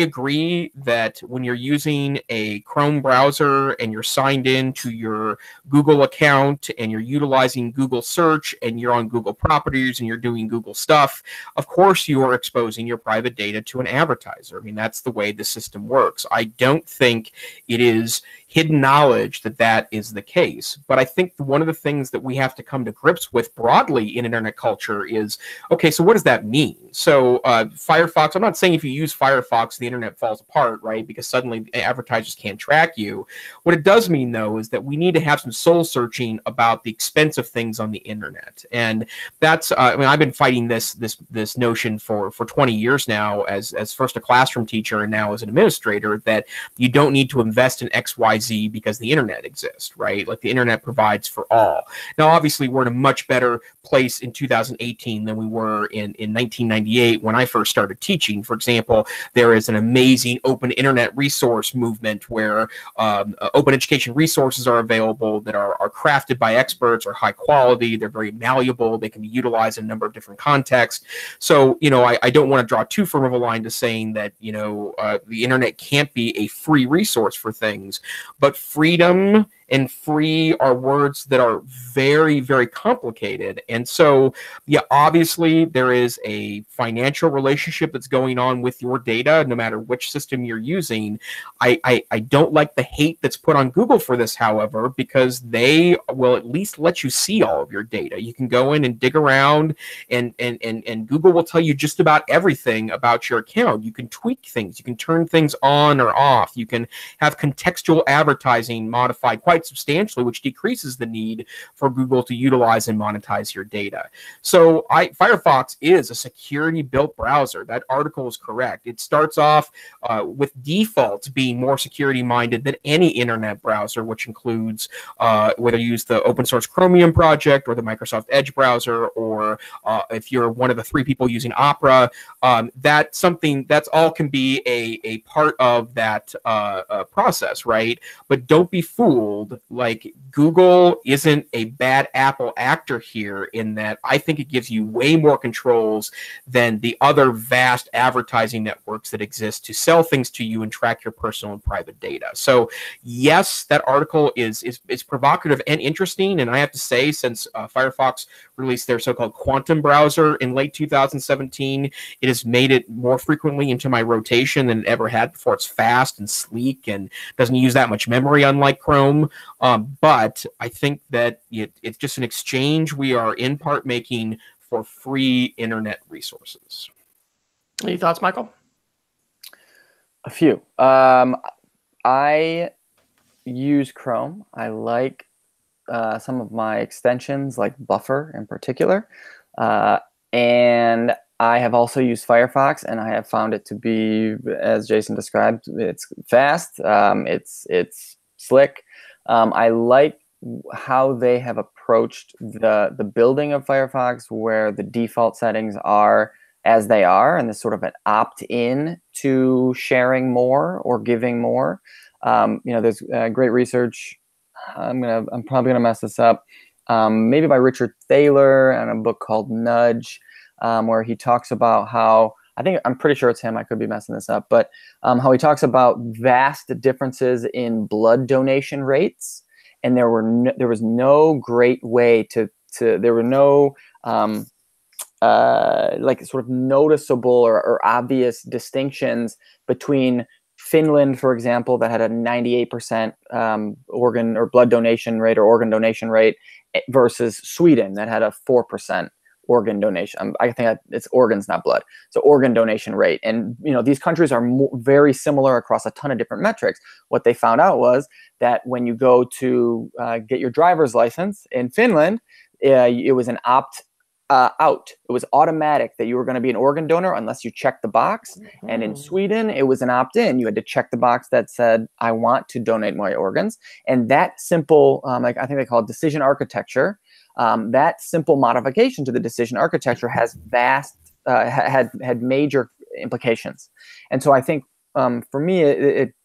agree that when you're using a Chrome browser and you're signed in to your Google account and you're utilizing Google search and you're on Google properties and you're doing Google stuff, of course you are exposing your private data to an advertiser. I mean, that's the way the system works. I don't think it is hidden knowledge that is the case. But I think one of the things that we have to come to grips with broadly in internet culture is, okay, so what does that mean? So Firefox, I'm not saying if you use Firefox, the internet falls apart, right? Because suddenly advertisers can't track you. What it does mean, though, is that we need to have some soul searching about the expensive things on the internet. And that's, I've been fighting this notion for 20 years now as first a classroom teacher and now as an administrator, that you don't need to invest in XYZ XYZ because the internet exists, right? Like the internet provides for all. Now, obviously, we're in a much better place in 2018 than we were in 1998 when I first started teaching. For example, there is an amazing open internet resource movement where open education resources are available that are crafted by experts, are high quality, they're very malleable, they can be utilized in a number of different contexts. So, I don't want to draw too firm of a line to saying that, the internet can't be a free resource for things, but freedom and free are words that are very, very complicated. And so, yeah, obviously there is a financial relationship that's going on with your data, no matter which system you're using. I don't like the hate that's put on Google for this, however, because they will at least let you see all of your data. You can go in and dig around, and Google will tell you just about everything about your account. You can tweak things. You can turn things on or off. You can have contextual advertising modified quite substantially, which decreases the need for Google to utilize and monetize your data. So Firefox is a security-built browser. That article is correct. It starts off with default being more security-minded than any internet browser, which includes whether you use the open source Chromium project or the Microsoft Edge browser, or if you're one of the 3 people using Opera, that's all can be a part of that process, right? But don't be fooled. Like, Google isn't a bad apple actor here, in that I think it gives you way more controls than the other vast advertising networks that exist to sell things to you and track your personal and private data. So yes, that article is provocative and interesting. And I have to say, since Firefox released their so-called quantum browser in late 2017, it has made it more frequently into my rotation than it ever had before. It's fast and sleek and doesn't use that much memory, unlike Chrome. But I think that it's just an exchange we are in part making for free internet resources. Any thoughts, Michael? A few. I use Chrome. I like some of my extensions, like Buffer in particular. And I have also used Firefox, and I have found it to be, as Jason described, it's fast, it's slick. I like how they have approached the building of Firefox, where the default settings are as they are, and this sort of an opt-in to sharing more or giving more. There's great research. I'm probably gonna mess this up. Maybe by Richard Thaler, and a book called Nudge, where he talks about how, I'm pretty sure it's him, I could be messing this up, but how he talks about vast differences in blood donation rates, and there was no great way there were no like sort of noticeable or obvious distinctions between Finland, for example, that had a 98% organ or blood donation rate or organ donation rate, versus Sweden that had a 4% organ donation. I think it's organs, not blood. So organ donation rate. And these countries are very similar across a ton of different metrics. What they found out was that when you go to get your driver's license in Finland, it was an out. It was automatic that you were going to be an organ donor unless you checked the box. Mm-hmm. And in Sweden, it was an opt-in. You had to check the box that said, I want to donate my organs. And that simple, I think they call it decision architecture, that simple modification to the decision architecture has had major implications. And so I think for me, it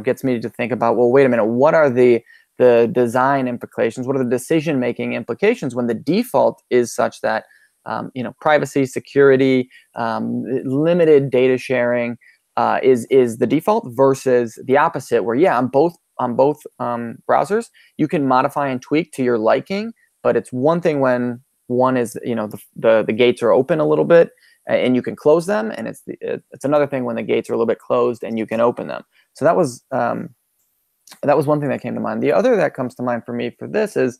gets me to think about, well, wait a minute, what are the design implications? What are the decision-making implications when the default is such that privacy, security, limited data sharing is the default, versus the opposite, where on both browsers you can modify and tweak to your liking, but it's one thing when one is the gates are open a little bit and you can close them, and it's another thing when the gates are a little bit closed and you can open them. So that was one thing that came to mind. The other that comes to mind for me for this is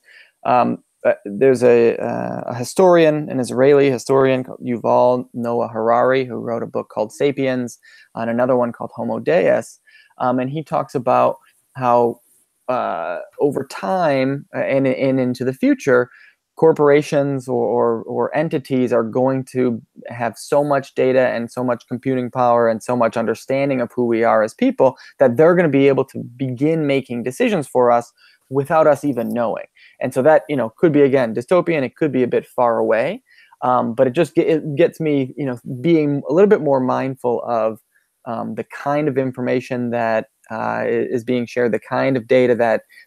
there's a historian, an Israeli historian called Yuval Noah Harari, who wrote a book called Sapiens and another one called Homo Deus. And he talks about how over time and into the future, corporations or entities are going to have so much data and so much computing power and so much understanding of who we are as people that they're going to be able to begin making decisions for us without us even knowing. And so that, could be, again, dystopian. It could be a bit far away, but it gets me, being a little bit more mindful of the kind of information that is being shared, the kind of data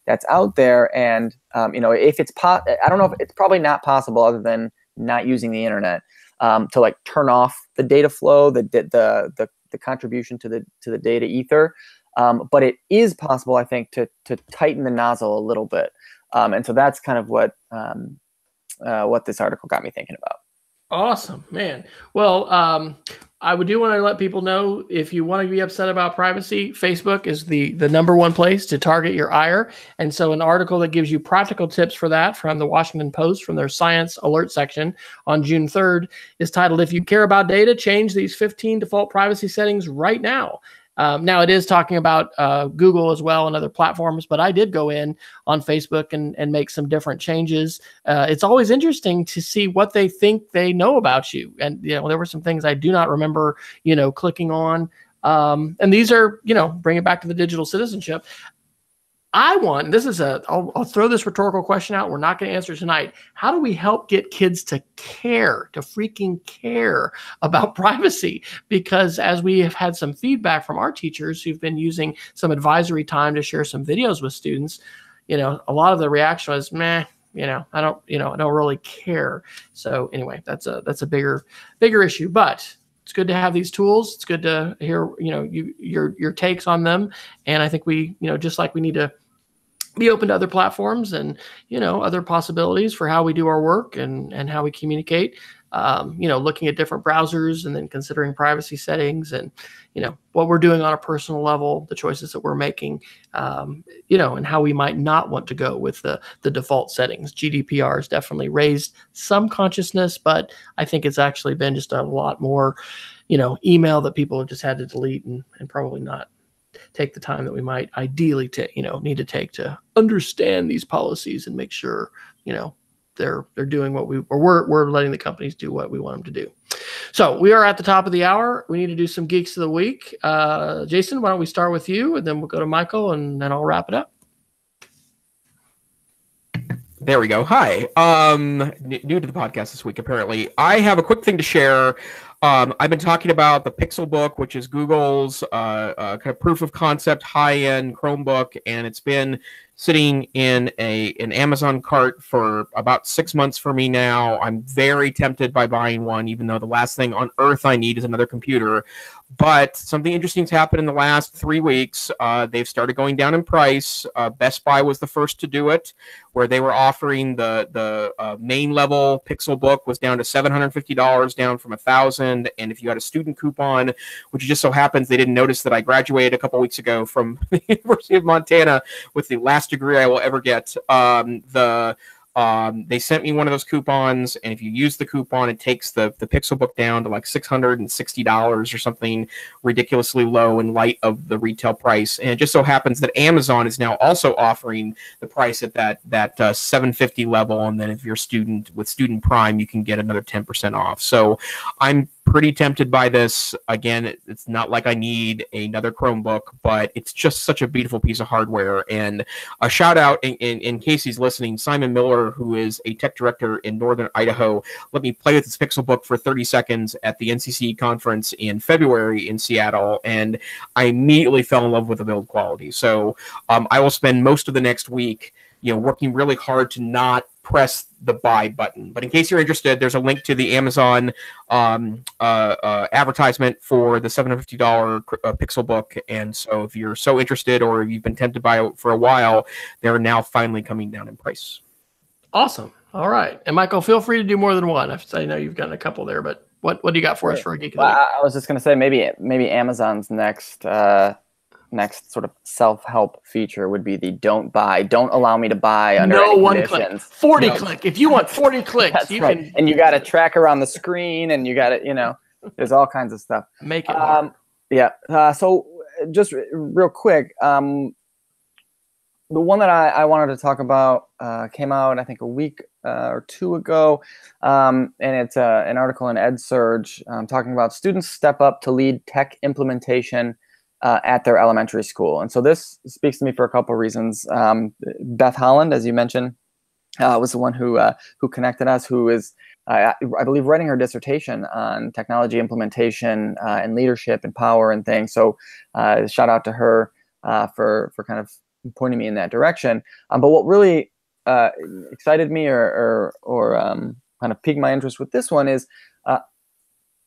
that's out there. And, if it's I don't know if it's probably not possible other than not using the internet to like turn off the data flow, the contribution to the data ether. But it is possible, I think, to tighten the nozzle a little bit. And so that's kind of what this article got me thinking about. Awesome, man. Well, I do want to let people know, if you want to be upset about privacy, Facebook is the number one place to target your ire. And so an article that gives you practical tips for that from the Washington Post, from their science alert section on June 3rd, is titled, "If you care about data, change these 15 default privacy settings right now." Now, it is talking about Google as well and other platforms, but I did go in on Facebook and make some different changes. It's always interesting to see what they think they know about you. And, there were some things I do not remember, clicking on. And these are, bring it back to the digital citizenship. I'll throw this rhetorical question out. We're not going to answer tonight. How do we help get kids to freaking care about privacy? Because as we have had some feedback from our teachers who've been using some advisory time to share some videos with students, a lot of the reaction was, meh, I don't really care. So anyway, that's a bigger issue, but it's good to have these tools. It's good to hear, your takes on them. And I think we, just like we need to be open to other platforms and, other possibilities for how we do our work and how we communicate, looking at different browsers and then considering privacy settings and, what we're doing on a personal level, the choices that we're making, and how we might not want to go with the default settings. GDPR has definitely raised some consciousness, but I think it's actually been just a lot more, email that people have just had to delete and probably not take the time that we might ideally need to take to understand these policies and make sure, they're doing what we're letting the companies do what we want them to do. So we are at the top of the hour. We need to do some Geeks of the Week. Jason, why don't we start with you, and then we'll go to Michael, and then I'll wrap it up. There we go. Hi. New to the podcast this week, apparently. I have a quick thing to share. I've been talking about the Pixel Book, which is Google's kind of proof of concept high-end Chromebook, and it's been sitting in an Amazon cart for about 6 months for me now. I'm very tempted by buying one, even though the last thing on earth I need is another computer. But something interesting has happened in the last 3 weeks. They've started going down in price. Best Buy was the first to do it, where they were offering the main level Pixel Book was down to $750, down from $1,000. And if you had a student coupon, which just so happens they didn't notice that I graduated a couple weeks ago from the University of Montana with the last degree I will ever get, they sent me one of those coupons, and if you use the coupon, it takes the Pixel Book down to like $660 or something ridiculously low in light of the retail price. And it just so happens that Amazon is now also offering the price at that $750 level, and then if you're a student with Student Prime, you can get another 10% off. So I'm pretty tempted by this. Again, it's not like I need another Chromebook, but it's just such a beautiful piece of hardware. And a shout out, in case he's listening, Simon Miller, who is a tech director in Northern Idaho, let me play with his Pixel Book for 30 seconds at the NCC conference in February in Seattle, and I immediately fell in love with the build quality. So I will spend most of the next week working really hard to not press the buy button. But in case you're interested, there's a link to the Amazon advertisement for the $750 Pixel Book. And so if you're so interested, or if you've been tempted by it for a while, they're now finally coming down in price. Awesome. All right. And Michael, feel free to do more than one. I know you've gotten a couple there, but what do you got for us for a Geek of the Week? I was just going to say maybe Amazon's next sort of self-help feature would be the don't allow me to buy under any conditions. 40 click. If you want 40 clicks, that's right. And you got a tracker on the screen, and you got to, there's all kinds of stuff. Make it hard. Yeah. So just real quick, the one that I wanted to talk about came out, I think, a week or two ago, and it's an article in EdSurge talking about students step up to lead tech implementation at their elementary school. And so this speaks to me for a couple of reasons. Beth Holland, as you mentioned, was the one who connected us, who is, I believe, writing her dissertation on technology implementation and leadership and power and things. So shout out to her for kind of pointing me in that direction. But what really excited me or kind of piqued my interest with this one is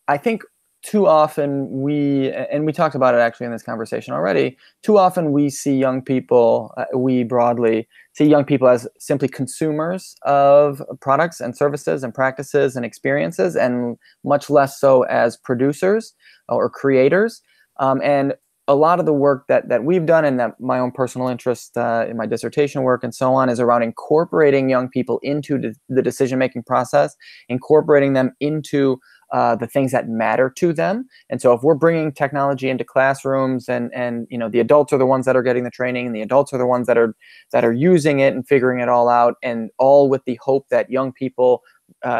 I think too often we talked about it actually in this conversation already, too often we see young people, we broadly see young people as simply consumers of products and services and practices and experiences, and much less so as producers or creators. And a lot of the work that we've done, and that my own personal interest in my dissertation work and so on, is around incorporating young people into the decision-making process, incorporating them into the things that matter to them. And so if we're bringing technology into classrooms, and you know, the adults are the ones that are getting the training, and the adults are the ones that are using it and figuring it all out, and all with the hope that young people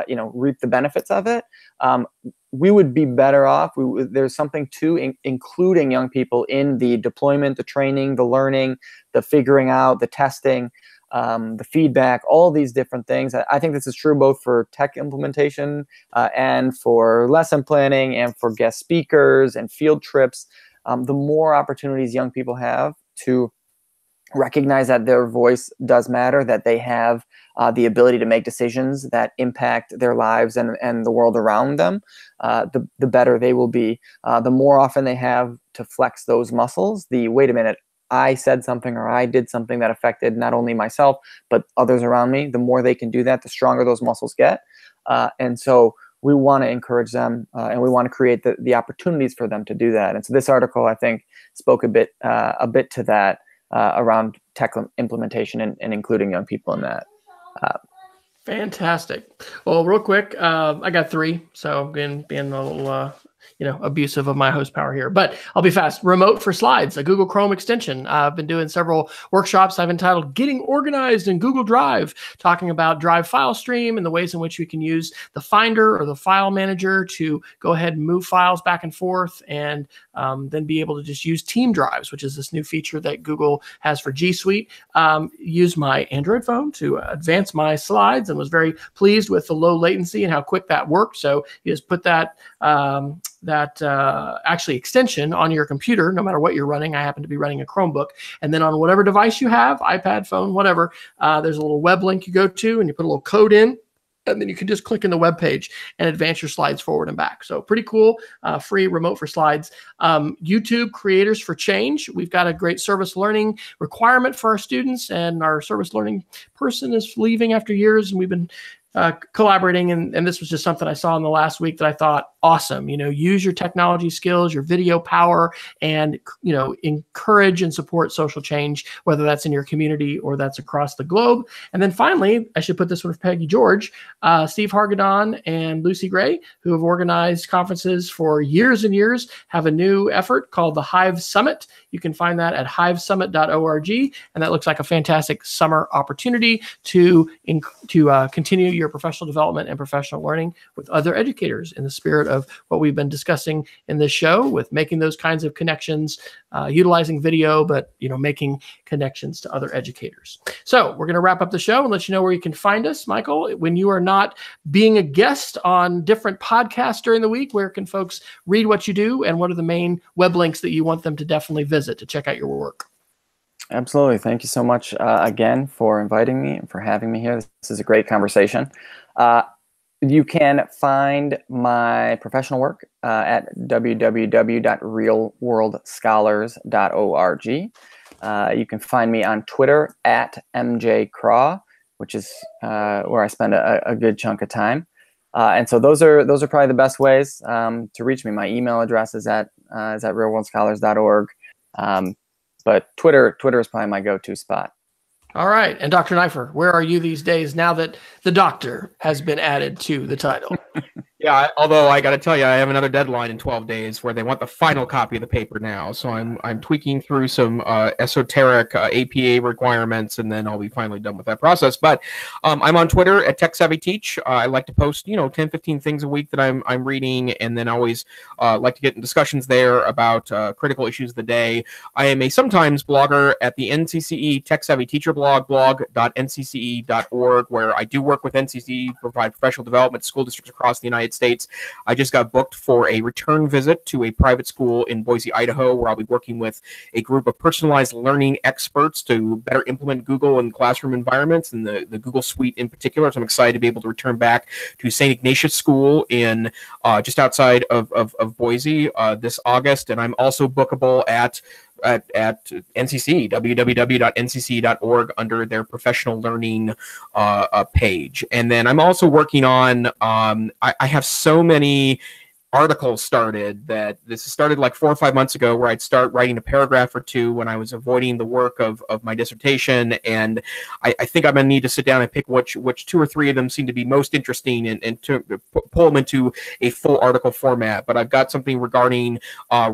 you know, reap the benefits of it, we would be better off. There's something to including young people in the deployment, the training, the learning, the figuring out, the testing, the feedback, all these different things. I think this is true both for tech implementation and for lesson planning and for guest speakers and field trips. The more opportunities young people have to recognize that their voice does matter, that they have the ability to make decisions that impact their lives and the world around them, the better they will be. The more often they have to flex those muscles, wait a minute, I said something or I did something that affected not only myself, but others around me, the more they can do that, the stronger those muscles get. And so we want to encourage them and we want to create the opportunities for them to do that. And so this article, I think, spoke a bit to that around tech implementation and including young people in that. Fantastic. Well, real quick, I got 3, so being a little abusive of my host power here, but I'll be fast. Remote for Slides, a Google Chrome extension. I've been doing several workshops I've entitled Getting Organized in Google Drive, talking about Drive file stream and the ways in which we can use the Finder or the file manager to go ahead and move files back and forth, and then be able to just use Team Drives, which is this new feature that Google has for G Suite. Use my Android phone to advance my slides, and was very pleased with the low latency and how quick that worked. So you just put that actually extension on your computer, no matter what you're running. I happen to be running a Chromebook. And then on whatever device you have, iPad, phone, whatever, there's a little web link you go to, and you put a little code in, and then you can just click in the web page and advance your slides forward and back. So pretty cool, free remote for slides. YouTube Creators for Change. We've got a great service learning requirement for our students, and our service learning person is leaving after years, and we've been collaborating, and this was just something I saw in the last week that I thought, awesome. Use your technology skills, your video power, and encourage and support social change, whether that's in your community or that's across the globe. And then finally, I should put this one for Peggy George, Steve Hargadon and Lucy Gray, who have organized conferences for years and years, have a new effort called the Hive Summit. You can find that at hivesummit.org, and that looks like a fantastic summer opportunity to continue your professional development and professional learning with other educators in the spirit of what we've been discussing in this show, with making those kinds of connections, utilizing video, but making connections to other educators. So we're going to wrap up the show and let you know where you can find us. Michael, when you are not being a guest on different podcasts during the week, where can folks read what you do, and what are the main web links that you want them to definitely visit to check out your work? Absolutely. Thank you so much again for inviting me and for having me here. This is a great conversation. You can find my professional work at www.realworldscholars.org. You can find me on Twitter at mjcraw, which is where I spend a good chunk of time. And so those are probably the best ways to reach me. My email address is at realworldscholars.org. But Twitter is probably my go-to spot. All right. And Dr. Neifer, where are you these days now that the doctor has been added to the title? Yeah, although I got to tell you, I have another deadline in 12 days where they want the final copy of the paper now. So I'm tweaking through some esoteric APA requirements, and then I'll be finally done with that process. But I'm on Twitter at TechSavvyTeach. I like to post 10, 15 things a week that I'm reading, and then I always like to get in discussions there about critical issues of the day. I am a sometimes blogger at the NCCE Tech Savvy Teacher blog.ncce.org, where I do work with NCCE to provide professional development to school districts across the United States. I just got booked for a return visit to a private school in Boise, Idaho, where I'll be working with a group of personalized learning experts to better implement Google in classroom environments, and the Google Suite in particular. So I'm excited to be able to return back to St. Ignatius School in just outside of Boise this August. And I'm also bookable at NCC, www.ncc.org, under their professional learning page. And then I'm also working on, I have so many articles started that this started like 4 or 5 months ago, where I'd start writing a paragraph or two when I was avoiding the work of my dissertation. And I think I'm going to need to sit down and pick which 2 or 3 of them seem to be most interesting and to pull them into a full article format. But I've got something regarding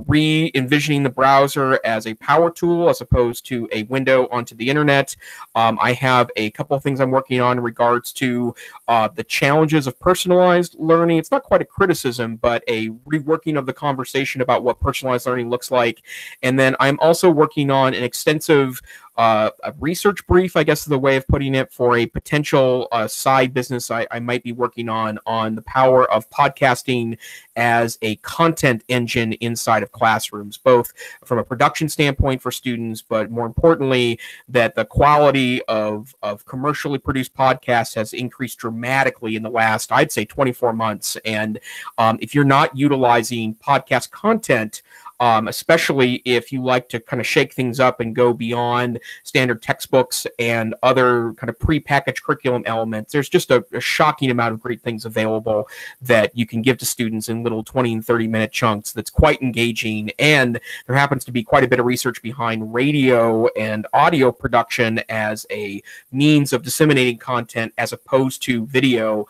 re-envisioning the browser as a power tool as opposed to a window onto the internet. I have a couple of things I'm working on in regards to the challenges of personalized learning. It's not quite a criticism, but a reworking of the conversation about what personalized learning looks like. And then I'm also working on an extensive a research brief, I guess is the way of putting it, for a potential side business I might be working on the power of podcasting as a content engine inside of classrooms, both from a production standpoint for students, but more importantly, that the quality of commercially produced podcasts has increased dramatically in the last, I'd say, 24 months. And if you're not utilizing podcast content, especially if you like to kind of shake things up and go beyond standard textbooks and other kind of prepackaged curriculum elements, there's just a shocking amount of great things available that you can give to students in little 20 and 30-minute chunks that's quite engaging. And there happens to be quite a bit of research behind radio and audio production as a means of disseminating content as opposed to video,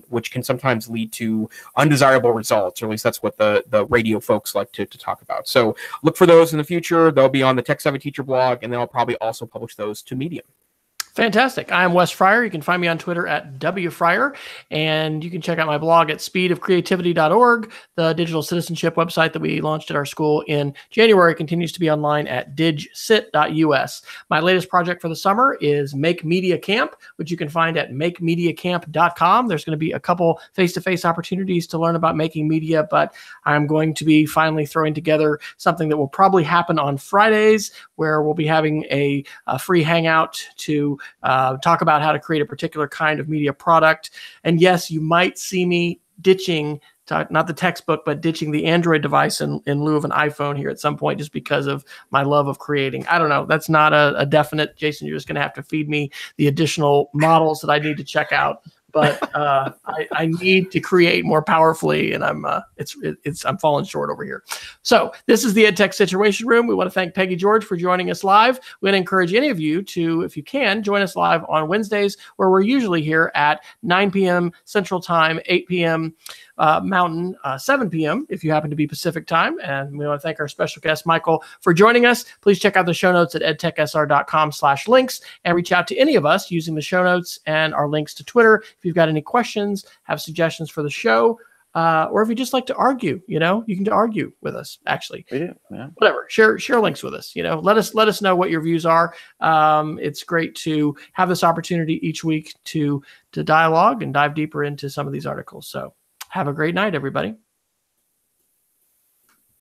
which can sometimes lead to undesirable results, or at least that's what the radio folks like to talk about. So look for those in the future. They'll be on the Tech Savvy Teacher blog, and then I'll probably also publish those to Medium. Fantastic. I'm Wes Fryer. You can find me on Twitter at WFryer, and you can check out my blog at speedofcreativity.org. The digital citizenship website that we launched at our school in January continues to be online at digcit.us. My latest project for the summer is Make Media Camp, which you can find at makemediacamp.com. There's going to be a couple face-to-face opportunities to learn about making media, but I'm going to be finally throwing together something that will probably happen on Fridays, where we'll be having a free hangout to talk about how to create a particular kind of media product. And yes, you might see me ditching, not the textbook, but ditching the Android device in lieu of an iPhone here at some point, just because of my love of creating. I don't know. That's not a definite, Jason. You're just going to have to feed me the additional models that I need to check out. But I need to create more powerfully, and I'm falling short over here. So this is the EdTech Situation Room. We want to thank Peggy George for joining us live. We want to encourage any of you to, if you can, join us live on Wednesdays, where we're usually here at 9 p.m. Central Time, 8 p.m. Mountain, 7 p.m. if you happen to be Pacific Time. And we want to thank our special guest, Michael, for joining us. Please check out the show notes at edtechsr.com/links and reach out to any of us using the show notes and our links to Twitter. If you've got any questions, have suggestions for the show, or if you just like to argue, you can argue with us, actually. We do, yeah. Whatever. Share links with us. Let us know what your views are. It's great to have this opportunity each week to dialogue and dive deeper into some of these articles. So have a great night, everybody.